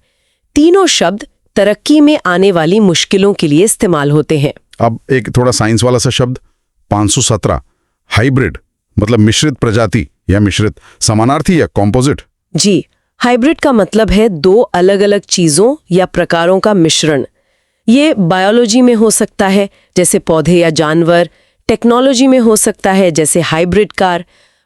तीनों शब्द तरक्की में आने वाली मुश्किलों के लिए इस्तेमाल होते हैं। अब एक थोड़ा साइंस वाला सा शब्द 517 हाइब्रिड, मतलब मिश्रित प्रजाति या मिश्रित। समानार्थी या कॉम्पोजिट? जी, हाइब्रिड का मतलब है दो अलग अलग चीजों या प्रकारों का मिश्रण। ये बायोलॉजी में हो सकता है, जैसे पौधे या जानवर। टेक्नोलॉजी में हो सकता है, जैसे हाइब्रिड कार।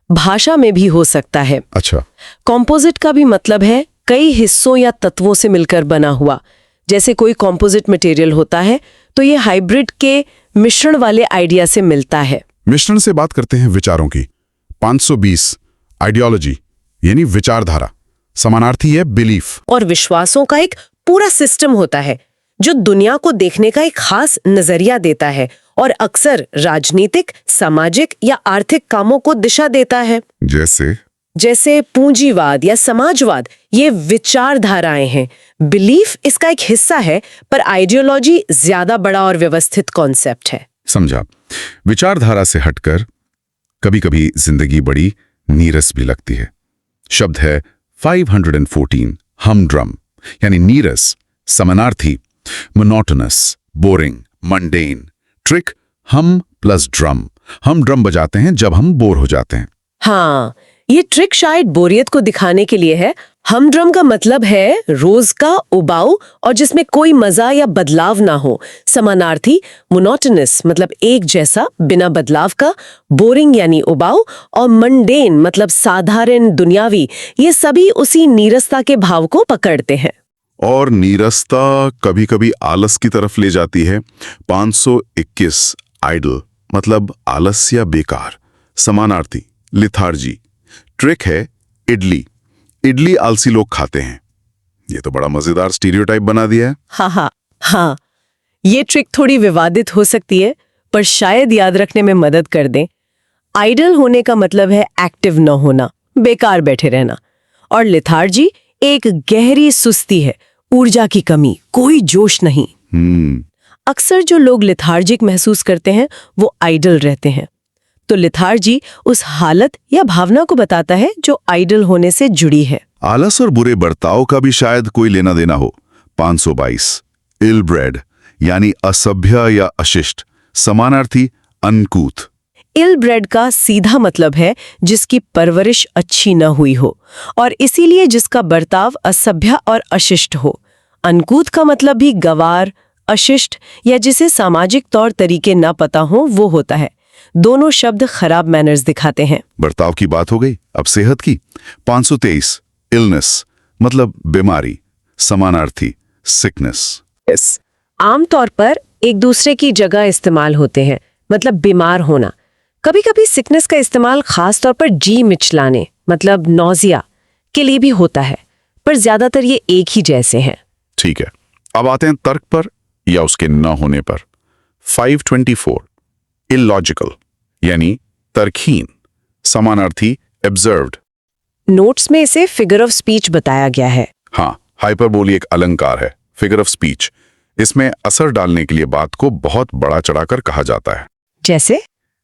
भाषा में भी हो सकता है। अच्छा। कॉम्पोजिट का भी मतलब है कई हिस्सों या तत्वों से मिलकर बना हुआ। जैसे कोई कॉम्पोजिट मटेरियल होता है तो ये हाइब्रिड के मिश्रण वाले आइडिया से मिलता है। मिश्रण से बात करते हैं विचारों की। 520 आइडियोलॉजी, यानी विचारधारा। समानार्थी है बिलीफ। और विश्वासों का एक पूरा सिस्टम होता है जो दुनिया को देखने का एक खास नजरिया देता है और अक्सर राजनीतिक, सामाजिक या आर्थिक कामों को दिशा देता है। जैसे पूंजीवाद या समाजवाद, ये विचारधाराएं हैं। बिलीफ इसका एक हिस्सा है, पर आइडियोलॉजी ज्यादा बड़ा और व्यवस्थित कॉन्सेप्ट है। समझा। विचारधारा से हटकर कभी कभी जिंदगी बड़ी नीरस भी लगती है। शब्द है 514 हमड्रम, यानी नीरस। समानार्थी मोनोटोनस, बोरिंग, मंडेन। ट्रिक, हम प्लस ड्रम। हम ड्रम बजाते हैं जब हम बोर हो जाते हैं। हाँ, ये ट्रिक शायद बोरियत को दिखाने के लिए है। हमड्रम का मतलब है रोज का उबाऊ और जिसमें कोई मजा या बदलाव ना हो। समानार्थी मोनोटोनस मतलब एक जैसा बिना बदलाव का, बोरिंग यानी उबाऊ, और मंडेन मतलब साधारण दुनियावी। ये सभी उसी नीरसता के भाव को पकड़ते हैं। और नीरसता कभी कभी आलस की तरफ ले जाती है। 521 आइडल मतलब आलस या बेकार। समानार्थी लिथार्जी। ट्रिक है इडली। इडली आलसी लोग खाते हैं। ये तो बड़ा मजेदार स्टीरियोटाइप बना दिया है। हाँ, ये ट्रिक थोड़ी विवादित हो सकती है, पर शायद याद रखने में मदद कर दें। आइडल होने का मतलब है एक्टिव न होना, बेकार बैठे रहना। और लिथार्जी एक गहरी सुस्ती है, ऊर्जा की कमी, कोई जोश नहीं। अक्सर जो लोग लिथार्जिक महसूस करते हैं वो आइडल रहते हैं। तो लिथार्जी उस हालत या भावना को बताता है जो आइडल होने से जुड़ी है। आलस और बुरे बर्ताव का भी शायद कोई लेना देना हो। 522 इल ब्रेड यानी असभ्य या अशिष्ट। समानार्थी अनकूथ। इल ब्रेड का सीधा मतलब है जिसकी परवरिश अच्छी न हुई हो, और इसीलिए जिसका बर्ताव असभ्य और अशिष्ट हो। अनकूथ का मतलब भी गवार, अशिष्ट या जिसे सामाजिक तौर तरीके न पता हो वो होता है। दोनों शब्द खराब मैनर्स दिखाते हैं। बर्ताव की बात हो गई, अब सेहत की। 523 इलनेस मतलब बीमारी। समानार्थी सिकनेस। आमतौर पर एक दूसरे की जगह इस्तेमाल होते हैं, मतलब बीमार होना। कभी कभी सिकनेस का इस्तेमाल खास तौर पर जी मिचलाने मतलब नौजिया के लिए भी होता है, पर ज्यादातर ये एक ही जैसे हैं। ठीक है, अब आते हैं तर्क पर या उसके न होने पर। 524 इलॉजिकल यानी तर्कहीन। समानार्थी एब्जर्व्ड। नोट्स में इसे फिगर ऑफ स्पीच बताया गया है। हाँ, हाइपरबोली एक अलंकार है, फिगर ऑफ स्पीच। इसमें असर डालने के लिए बात को बहुत बड़ा चढ़ाकर कहा जाता है।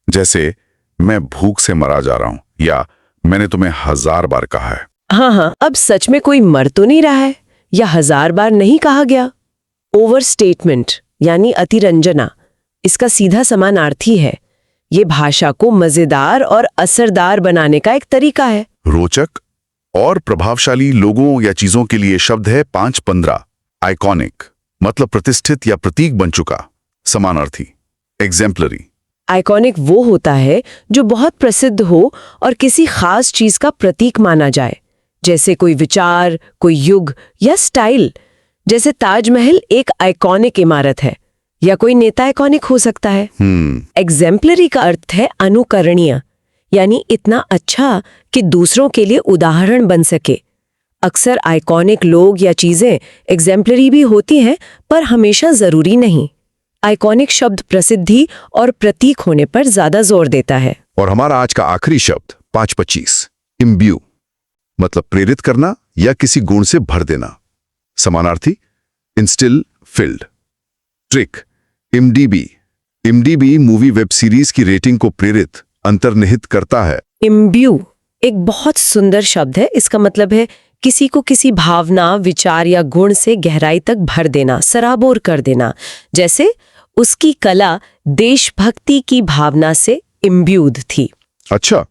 जैसे मैं भूख से मरा जा रहा हूं, या मैंने तुम्हें 1000 बार कहा है। हाँ, अब सच में कोई मर तो नहीं रहा है, या 1000 बार नहीं कहा गया। ओवर स्टेटमेंट यानी अतिरंजना, इसका सीधा समानार्थी है। ये भाषा को मजेदार और असरदार बनाने का एक तरीका है। रोचक और प्रभावशाली लोगों या चीजों के लिए शब्द है 515 आइकॉनिक मतलब प्रतिष्ठित या प्रतीक बन चुका। समानार्थी एग्जेम्पलरी। आइकॉनिक वो होता है जो बहुत प्रसिद्ध हो और किसी खास चीज का प्रतीक माना जाए, जैसे कोई विचार, कोई युग या स्टाइल। जैसे ताजमहल एक आइकॉनिक इमारत है, या कोई नेता आइकॉनिक हो सकता है। एग्जेम्पलरी का अर्थ है अनुकरणीय, यानी इतना अच्छा कि दूसरों के लिए उदाहरण बन सके। अक्सर आइकॉनिक लोग या चीजें एग्जेम्पलरी भी होती हैं, पर हमेशा जरूरी नहीं। आइकॉनिक शब्द प्रसिद्धि और प्रतीक होने पर ज्यादा जोर देता है। और हमारा आज का आखिरी शब्द 525 इम्ब्यू मतलब प्रेरित करना या किसी गुण से भर देना। समानार्थी instil field. Trick IMDb movie web series की रेटिंग को प्रेरित अंतर्निहित करता है। इम्ब्यू एक बहुत सुंदर शब्द है। इसका मतलब है किसी को किसी भावना, विचार या गुण से गहराई तक भर देना, सराबोर कर देना। जैसे उसकी कला देशभक्ति की भावना से इम्ब्यूड थी। अच्छा।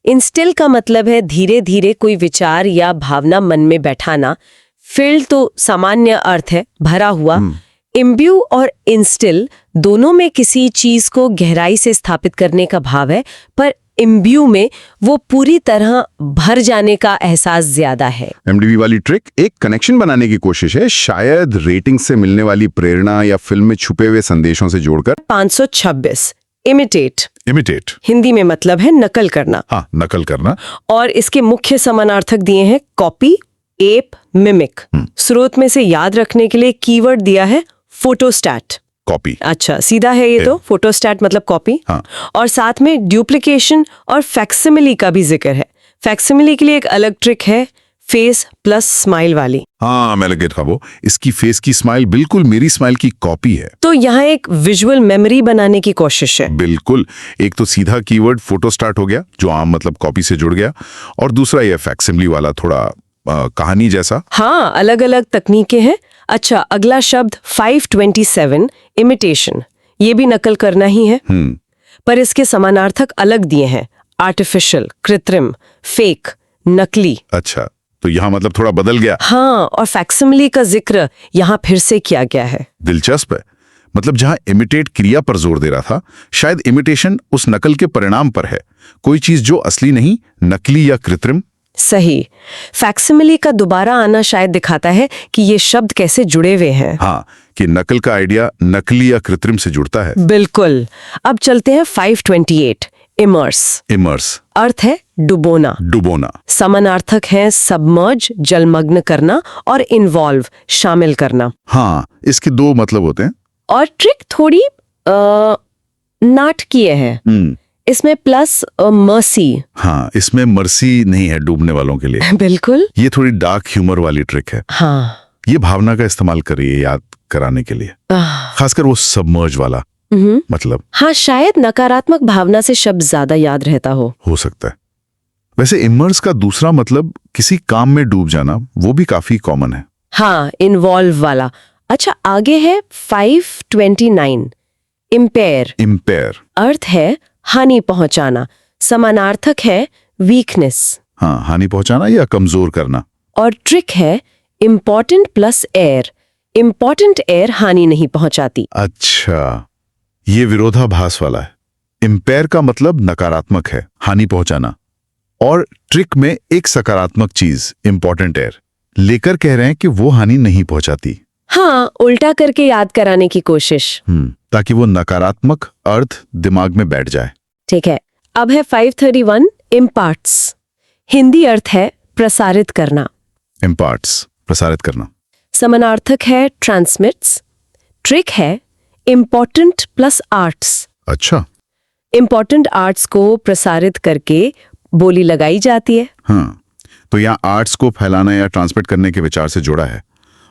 इंस्टिल का मतलब है धीरे धीरे कोई विचार या भावना मन में बैठाना। फिल्ड तो सामान्य अर्थ है भरा हुआ। इम्ब्यू और इंस्टिल दोनों में किसी चीज को गहराई से स्थापित करने का भाव है, पर इम्ब्यू में वो पूरी तरह भर जाने का एहसास ज्यादा है। IMDb वाली ट्रिक एक कनेक्शन बनाने की कोशिश है, शायद रेटिंग से मिलने वाली प्रेरणा या फिल्म में छुपे हुए संदेशों से जोड़कर। 526 इमिटेट हिंदी में मतलब है नकल करना। हाँ, नकल करना। और इसके मुख्य समानार्थक दिए हैं कॉपी, एप, मिमिक। स्रोत में से याद रखने के लिए कीवर्ड दिया है फोटोस्टैट। कॉपी। अच्छा, सीधा है ये तो। फोटोस्टैट मतलब कॉपी। हाँ। और साथ में ड्यूप्लिकेशन और फैक्सिमिली का भी जिक्र है। फैक्सिमिली के लिए एक अलग ट्रिक है, फेस प्लस स्माइल वाली। हाँ, मैं लगे था वो। इसकी फेस की स्माइल बिल्कुल मेरी स्माइल की कॉपी है। तो यहाँ एक विजुअल मेमोरी बनाने की कोशिश है। बिल्कुल। एक तो सीधा कीवर्ड फोटो स्टार्ट हो गया जो आम मतलब कॉपी से जुड़ गया, और दूसरा ये फैक्सिमिली वाला थोड़ा कहानी जैसा। हाँ, अलग अलग तकनीकें हैं। अच्छा, अगला शब्द 527 इमिटेशन। ये भी नकल करना ही है, पर इसके समानार्थक अलग दिए हैं। आर्टिफिशियल, कृत्रिम, फेक, नकली। अच्छा, तो यहाँ मतलब थोड़ा बदल गया। हाँ, और फैक्सिमिली का जिक्र यहाँ फिर से किया गया है। दिलचस्प है। मतलब जहां इमिटेट क्रिया पर जोर दे रहा था, शायद इमिटेशन उस नकल के परिणाम पर है, कोई चीज जो असली नहीं, नकली या कृत्रिम। सही। फैक्सिमिली का दोबारा आना शायद दिखाता है कि ये शब्द कैसे जुड़े हुए हैं। हाँ, कि नकल का आइडिया नकली या कृत्रिम से जुड़ता है। बिल्कुल। अब चलते हैं 528, इमर्स। इमर्स अर्थ है डुबोना। डुबोना। समानार्थक है सबमर्ज, जलमग्न करना, और इन्वॉल्व, शामिल करना। हाँ, इसके दो मतलब होते हैं। और ट्रिक थोड़ी नाटकीय है। इसमें प्लस मर्सी। हाँ, इसमें मर्सी नहीं है डूबने वालों के लिए। बिल्कुल। ये थोड़ी डार्क ह्यूमर वाली ट्रिक है। हाँ। ये भावना का इस्तेमाल करिए याद कराने के लिए, खासकर वो सबमर्ज वाला मतलब। हाँ, शायद नकारात्मक भावना से शब्द ज्यादा याद रहता हो सकता है। वैसे इमर्स का दूसरा मतलब किसी काम में डूब जाना, वो भी काफी कॉमन है। हाँ, इन्वॉल्व वाला। अच्छा, आगे है 529, इम्पेयर। इम्पेयर अर्थ है हानि पहुंचाना, समानार्थक है वीकनेस। हाँ, हानि पहुंचाना या कमजोर करना। और ट्रिक है important plus air. Important air हानि नहीं पहुंचाती। अच्छा, ये विरोधाभास वाला है। इम्पेयर का मतलब नकारात्मक है, हानि पहुंचाना, और ट्रिक में एक सकारात्मक चीज इम्पॉर्टेंट एयर लेकर कह रहे हैं कि वो हानि नहीं पहुंचाती। हाँ, उल्टा करके याद कराने की कोशिश। ताकि वो नकारात्मक अर्थ दिमाग में बैठ जाए। ठीक है। अब है 531, इम्पार्ट्स। हिंदी अर्थ है प्रसारित करना। इम्पार्ट्स, प्रसारित करना। समानार्थक है ट्रांसमिट्स। ट्रिक है इम्पोर्टेंट प्लस आर्ट्स। अच्छा। इम्पोर्टेंट आर्ट्स को प्रसारित करके बोली लगाई जाती है। हाँ, तो यहाँ आर्ट्स को फैलाना या ट्रांसमिट करने के विचार से जोड़ा है,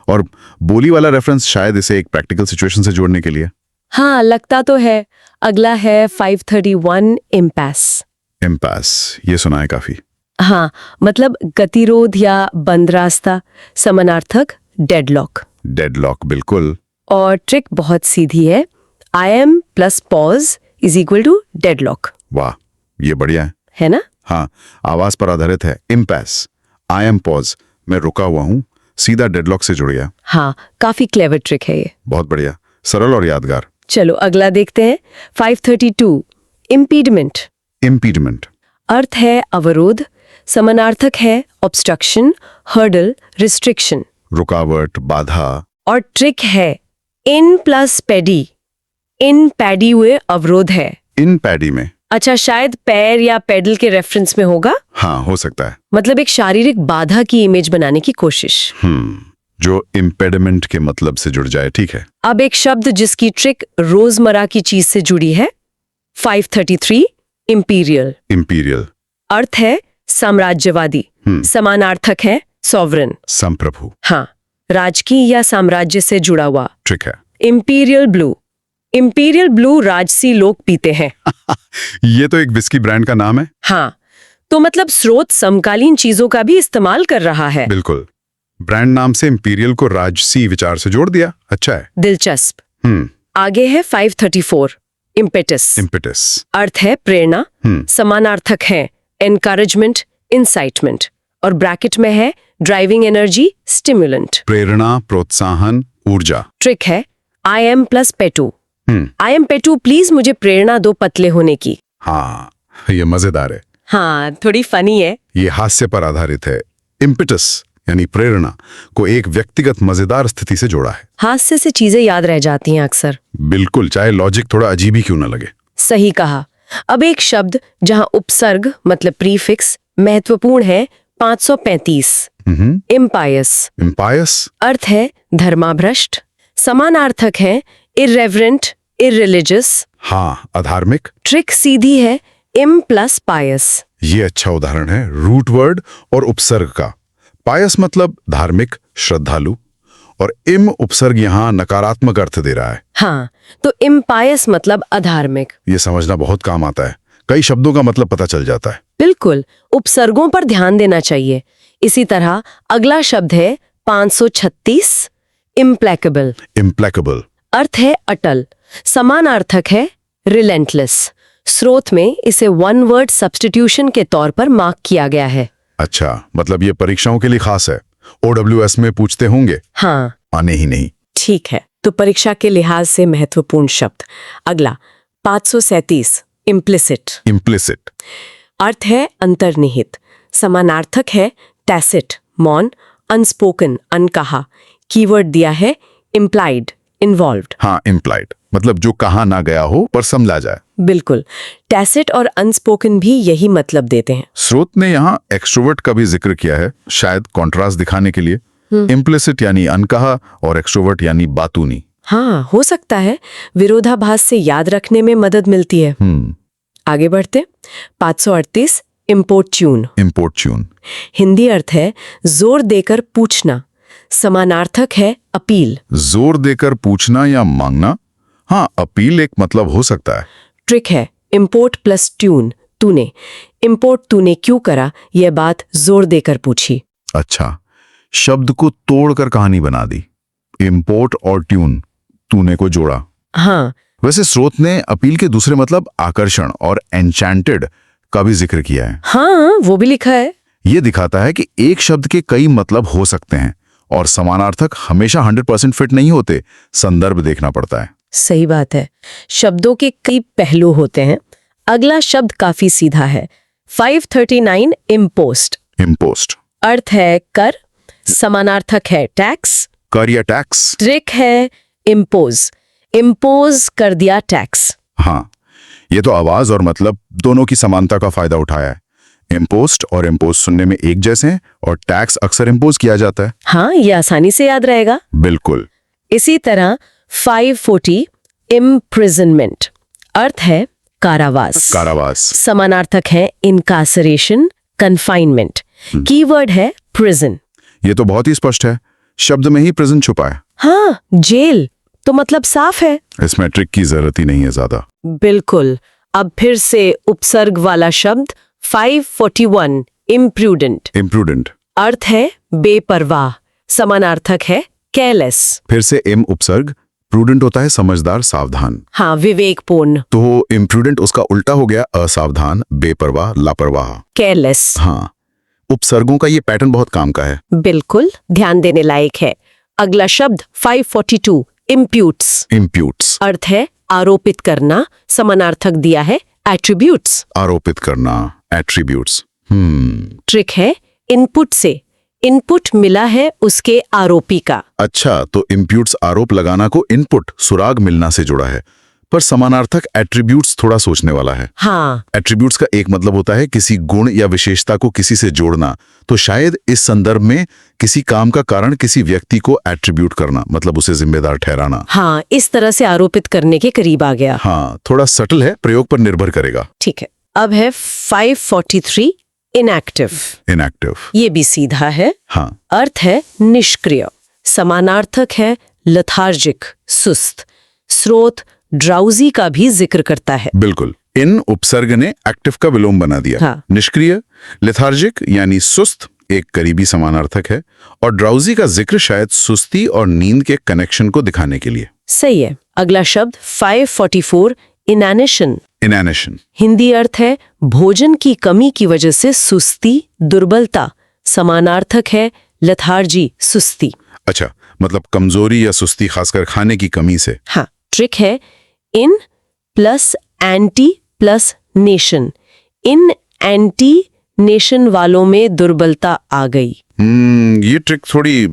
और बोली वाला रेफरेंस शायद इसे एक प्रैक्टिकल सिचुएशन से जोड़ने के लिए। हाँ, लगता तो है। अगला है 531, इम्पैस। इम्पास, ये सुना है काफी। हाँ, मतलब गतिरोध या बंद रास्ता। समानार्थक डेडलॉक। डेडलॉक, बिल्कुल। और ट्रिक बहुत सीधी है, I M plus pause is equal to deadlock. वाह, ये बढ़िया है ना? हाँ, आवाज पर आधारित है। इम्पैस, आई एम पॉज, मैं रुका हुआ हूं, सीधा डेडलॉक से जुड़ गया। हाँ, काफी क्लेवर ट्रिक है ये। बहुत बढ़िया, सरल और यादगार। चलो अगला देखते हैं 532, इम्पीडमेंट। इम्पीडमेंट अर्थ है अवरोध। समानार्थक है ऑब्स्ट्रक्शन, हर्डल, रिस्ट्रिक्शन। रुकावट, बाधा। और ट्रिक है in plus paddy. In paddy हुए अवरोध है। इन पैडी में। अच्छा, शायद पैर या पेडल के रेफरेंस में होगा। हाँ, हो सकता है। मतलब एक शारीरिक बाधा की इमेज बनाने की कोशिश। जो इम्पेडिमेंट के मतलब से जुड़ जाए। ठीक है। अब एक शब्द जिसकी ट्रिक रोजमर्रा की चीज से जुड़ी है, 533, इंपीरियल। इंपीरियल अर्थ है साम्राज्यवादी। समानार्थक है सॉवरन, संप्रभु। हाँ, राजकीय या साम्राज्य से जुड़ा हुआ। ठीक है। Imperial blue. इंपीरियल ब्लू राजसी लोग पीते हैं। ये तो एक विस्की ब्रांड का नाम है। हाँ, तो मतलब स्रोत समकालीन चीजों का भी इस्तेमाल कर रहा है। बिल्कुल, ब्रांड नाम से इंपीरियल को राजसी विचार से जोड़ दिया। अच्छा है। दिलचस्प। आगे है 534, इम्पेटस। इम्पेटस अर्थ है प्रेरणा। समानार्थक है एनकरेजमेंट, इंसाइटमेंट। और ब्रैकेट में है ड्राइविंग एनर्जी, स्टिमुलेंट। प्रेरणा, प्रोत्साहन, ऊर्जा। ट्रिक है आई एम प्लस पेटू। आई एम पेटू, प्लीज मुझे प्रेरणा दो पतले होने की। हाँ, ये मजेदार है। हाँ, थोड़ी फनी है। ये हास्य पर आधारित है। इम्पेटस यानी प्रेरणा को एक व्यक्तिगत मजेदार स्थिति से जोड़ा है। हास्य से चीजें याद रह जाती हैं अक्सर। बिल्कुल, चाहे लॉजिक थोड़ा अजीब ही क्यों न लगे। सही कहा। अब एक शब्द जहां उपसर्ग मतलब प्रीफिक्स महत्वपूर्ण है, 535, इम्पायस। इम्पायस अर्थ है धर्माभ्रष्ट। समानार्थक है इर्रेवरेंट, इररिलीजियस। हाँ, अधार्मिक। ट्रिक सीधी है इम प्लस पायस। ये अच्छा उदाहरण है रूट वर्ड और उपसर्ग का। पायस मतलब धार्मिक, श्रद्धालु, और इम उपसर्ग यहाँ नकारात्मक अर्थ दे रहा है। हाँ, तो इम्पायस मतलब अधार्मिक। ये समझना बहुत काम आता है, कई शब्दों का मतलब पता चल जाता है। बिल्कुल, उपसर्गों पर ध्यान देना चाहिए। इसी तरह अगला शब्द है 536, इम्प्लेकेबल। इम्प्लेकेबल अर्थ है अटल। समानार्थक है रिलेंटलेस। स्रोत में इसे वन वर्ड सब्स्टिट्यूशन के तौर पर मार्क किया गया है। अच्छा, मतलब ये परीक्षाओं के लिए खास है। OWS में पूछते होंगे? हाँ, आने ही नहीं। ठीक है। तो परीक्षा के लिहाज से महत्वपूर्ण शब्द। अगला 537 इम्प्लिसिट। इम्प्लिसिट। अर्थ है अंतर्निहित, समानार्थक है टैसिट मौन, अनस्पोकन अनकहा। कीवर्ड दिया है इम्प्लाइड इन्वॉल्व्ड। हाँ, इम्प्लाइड मतलब जो कहा ना गया हो पर समझा जाए। बिल्कुल, टैसिट और अनस्पोकन भी यही मतलब देते हैं। स्रोत ने यहाँ एक्सट्रोवर्ट का भी जिक्र किया है, शायद कॉन्ट्रास्ट दिखाने के लिए। इम्प्लिसिट यानी अनकहा और एक्सट्रोवर्ट यानी बातूनी। हाँ, हो सकता है विरोधाभास से याद रखने में मदद मिलती है। आगे बढ़ते 538 इम्पोर्ट्यून। इम्पोर्ट्यून। हिंदी अर्थ है जोर देकर पूछना, समानार्थक है अपील। जोर देकर पूछना या मांगना। हाँ, अपील एक मतलब हो सकता है। ट्रिक है इम्पोर्ट प्लस ट्यून, तूने। इम्पोर्ट तूने क्यों करा, यह बात जोर देकर पूछी। अच्छा, शब्द को तोड़कर कहानी बना दी। इम्पोर्ट और ट्यून, तूने को जोड़ा। हाँ, वैसे स्रोत ने अपील के दूसरे मतलब आकर्षण और एन्चेंटेड का भी जिक्र किया है। हाँ, वो भी लिखा है। ये दिखाता है कि एक शब्द के कई मतलब हो सकते हैं और समानार्थक हमेशा 100% फिट नहीं होते, संदर्भ देखना पड़ता है। सही बात है, शब्दों के कई पहलू होते हैं। अगला शब्द काफी सीधा है 539 इम्पोस्ट। इम्पोस्ट। अर्थ है कर, समानार्थक है टैक्स। कर या टैक्स। ट्रिक है इम्पोज, इम्पोज कर दिया टैक्स। हाँ, ये तो आवाज और मतलब दोनों की समानता का फायदा उठाया है। इम्पोस्ट और इम्पोज सुनने में एक जैसे हैं और टैक्स अक्सर इम्पोज किया जाता है। हाँ, ये आसानी से याद रहेगा। बिल्कुल। इसी तरह 540 इम्प्रिजनमेंट। अर्थ है कारावास। कारावास। समानार्थक है इनकासरेशन, कन्फाइनमेंट। कीवर्ड है प्रिजन। ये तो बहुत ही स्पष्ट है, शब्द में ही प्रिजन छुपा है। हाँ, जेल तो मतलब साफ है। इसमें ट्रिक की जरूरत ही नहीं है ज्यादा। बिल्कुल। अब फिर से उपसर्ग वाला शब्द 541 इम्प्रूडेंट। इम्प्रूडेंट। अर्थ है बेपरवाह, समानार्थक है केयरलेस। फिर से इम उपसर्ग, प्रूडेंट होता है समझदार, सावधान। हाँ, विवेकपूर्ण। तो इम्प्रूडेंट उसका उल्टा हो गया असावधान, बेपरवाह, लापरवाह। केयरलेस। हाँ, उपसर्गों का ये पैटर्न बहुत काम का है। बिल्कुल, ध्यान देने लायक है। अगला शब्द 542 इम्प्यूट्स। इम्प्यूट्स। अर्थ है आरोपित करना, समानार्थक दिया है एट्रीब्यूट्स। आरोपित करना, एट्रीब्यूट्स। ट्रिक है इनपुट से, इनपुट मिला है उसके आरोपी का। अच्छा, तो इम्प्यूट्स आरोप लगाना को इनपुट सुराग मिलना से जुड़ा है, पर समानार्थक एट्रीब्यूट्स थोड़ा सोचने वाला है। हाँ, एट्रीब्यूट्स का एक मतलब होता है किसी गुण या विशेषता को किसी से जोड़ना, तो शायद इस संदर्भ में किसी काम का कारण किसी व्यक्ति को एट्रीब्यूट करना, मतलब उसे जिम्मेदार ठहराना। हाँ, इस तरह से आरोपित करने के करीब आ गया। हाँ, थोड़ा सटल है, प्रयोग पर निर्भर करेगा। ठीक है, अब है 543 इनएक्टिव। इनएक्टिव। ये भी सीधा है। हाँ। अर्थ है निष्क्रिय, समानार्थक है लथार्जिक, सुस्त। स्रोत ड्राउजी का भी जिक्र करता है। बिल्कुल, इन उपसर्ग ने एक्टिव का विलोम बना दिया। हाँ। निष्क्रिय, लेथार्जिक यानी सुस्त एक करीबी समानार्थक है, और ड्राउजी का जिक्र शायद सुस्ती और नींद के कनेक्शन को दिखाने के लिए। सही है। अगला शब्द 544 इनैनिशन। इनैनिशन। हिंदी अर्थ है भोजन की कमी की वजह से सुस्ती, दुर्बलता। समानार्थक है लथार्जी, सुस्ती। अच्छा, मतलब कमजोरी या सुस्ती खासकर खाने की कमी से। हाँ, ट्रिक है in plus anti plus nation. In anti nation वालों में दुर्बलता आ गई। ये ट्रिक थोड़ी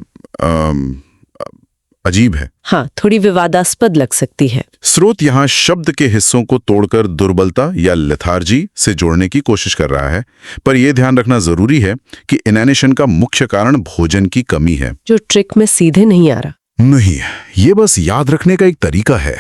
अजीब है। हाँ, थोड़ी विवादास्पद लग सकती है। स्रोत यहाँ शब्द के हिस्सों को तोड़कर दुर्बलता या लेथार्जी से जोड़ने की कोशिश कर रहा है, पर यह ध्यान रखना जरूरी है कि इनैनिशन का मुख्य कारण भोजन की कमी है, जो ट्रिक में सीधे नहीं आ रहा। नहीं, ये बस याद रखने का एक तरीका है।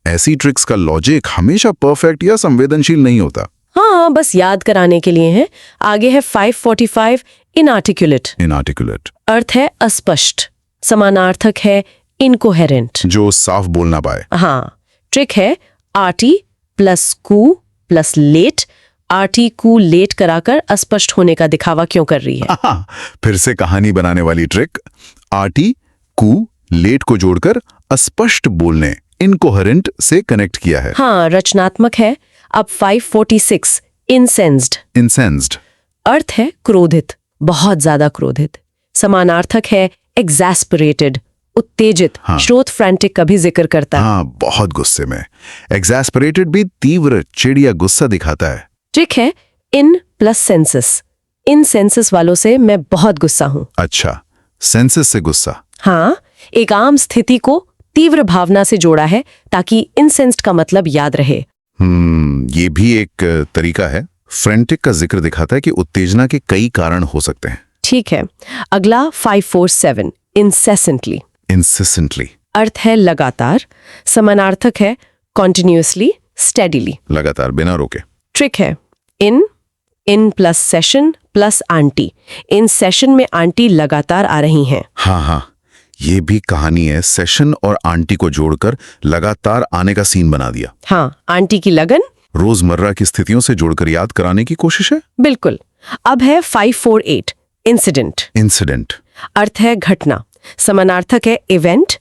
ऐसी ट्रिक्स का लॉजिक हमेशा परफेक्ट या संवेदनशील नहीं होता। हाँ, बस याद कराने के लिए है। आगे है 545 इनआर्टिकुलेट। इनआर्टिकुलेट। अर्थ है अस्पष्ट, समानार्थक है इनकोहेरेंट, जो साफ बोल ना पाए। हाँ, ट्रिक है आर्टी प्लस कू प्लस लेट। आर्टी कू लेट कराकर अस्पष्ट होने का दिखावा क्यों कर रही है? फिर से कहानी बनाने वाली ट्रिक। आर्टी कू लेट को जोड़कर अस्पष्ट बोलने, इनकोहेरेंट से कनेक्ट किया है। हाँ, रचनात्मक है। अब 546 इंसेंस्ड। इंसेंस्ड। अर्थ है क्रोधित, बहुत ज्यादा क्रोधित। समानार्थक है exasperated, उत्तेजित। श्रोत फ्रैंटिक का भी जिक्र करता है। हाँ, बहुत गुस्से में। एक्सैस्परेटेड भी तीव्र चिढ़ या गुस्सा दिखाता है। ट्रिक है in plus census. In census वालों से मैं बहुत गुस्सा हूं। अच्छा, सेंसस से गुस्सा। हाँ, एक आम स्थिति को तीव्र भावना से जोड़ा है ताकि इंसेंस्ड का मतलब याद रहे। ये भी एक तरीका है। फ्रेंटिक का जिक्र दिखाता है कि उत्तेजना के कई कारण हो सकते हैं। ठीक है, अगला 547 incessantly। इंसिस्टेंटली, अर्थ है लगातार, समानार्थक है continuously, steadily। लगातार, बिना रोके। ट्रिक है in plus session plus aunty. In session में आंटी लगातार आ रही हैं। हाँ, ये भी कहानी है। सेशन और आंटी को जोड़कर लगातार आने का सीन बना दिया। हाँ, आंटी की लगन रोजमर्रा की स्थितियों से जोड़कर याद कराने की कोशिश है। बिल्कुल। अब है 548 इंसिडेंट। इंसिडेंट, अर्थ है घटना, समानार्थक है इवेंट।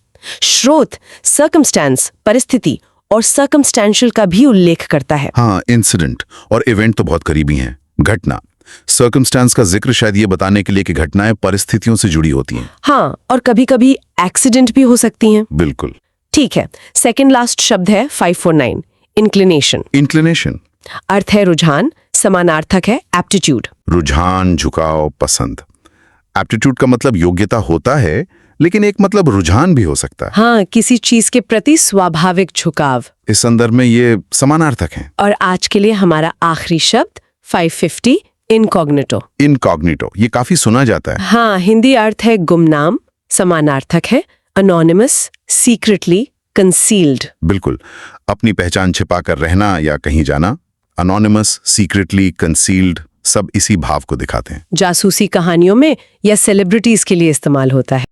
श्रोत सर्कमस्टेंस, परिस्थिति और सर्कमस्टेंशियल का भी उल्लेख करता है। हाँ, इंसिडेंट और इवेंट तो बहुत करीबी हैं। घटना, सर्कमस्टेंस का जिक्र शायद ये बताने के लिए कि घटनाएं परिस्थितियों से जुड़ी होती हैं। हाँ, और कभी कभी एक्सीडेंट भी हो सकती हैं। बिल्कुल। ठीक है, सेकंड लास्ट शब्द है 549 इंक्लिनेशन। इंक्लिनेशन, अर्थ है रुझान, समानार्थक है एप्टीट्यूड। रुझान, झुकाव, पसंद। एप्टीट्यूड का मतलब योग्यता होता है, लेकिन एक मतलब रुझान भी हो सकता है। हाँ, किसी चीज के प्रति स्वाभाविक झुकाव। इस संदर्भ में ये समानार्थक है। और आज के लिए हमारा आखिरी शब्द 550 इनकॉग्निटो। इनकॉग्निटो, ये काफी सुना जाता है। हाँ, हिंदी अर्थ है गुमनाम, समानार्थक है अनोनिमस, सीक्रेटली, कंसील्ड। बिल्कुल, अपनी पहचान छिपाकर रहना या कहीं जाना। अनोनिमस, सीक्रेटली, कंसील्ड सब इसी भाव को दिखाते हैं। जासूसी कहानियों में या सेलिब्रिटीज के लिए इस्तेमाल होता है।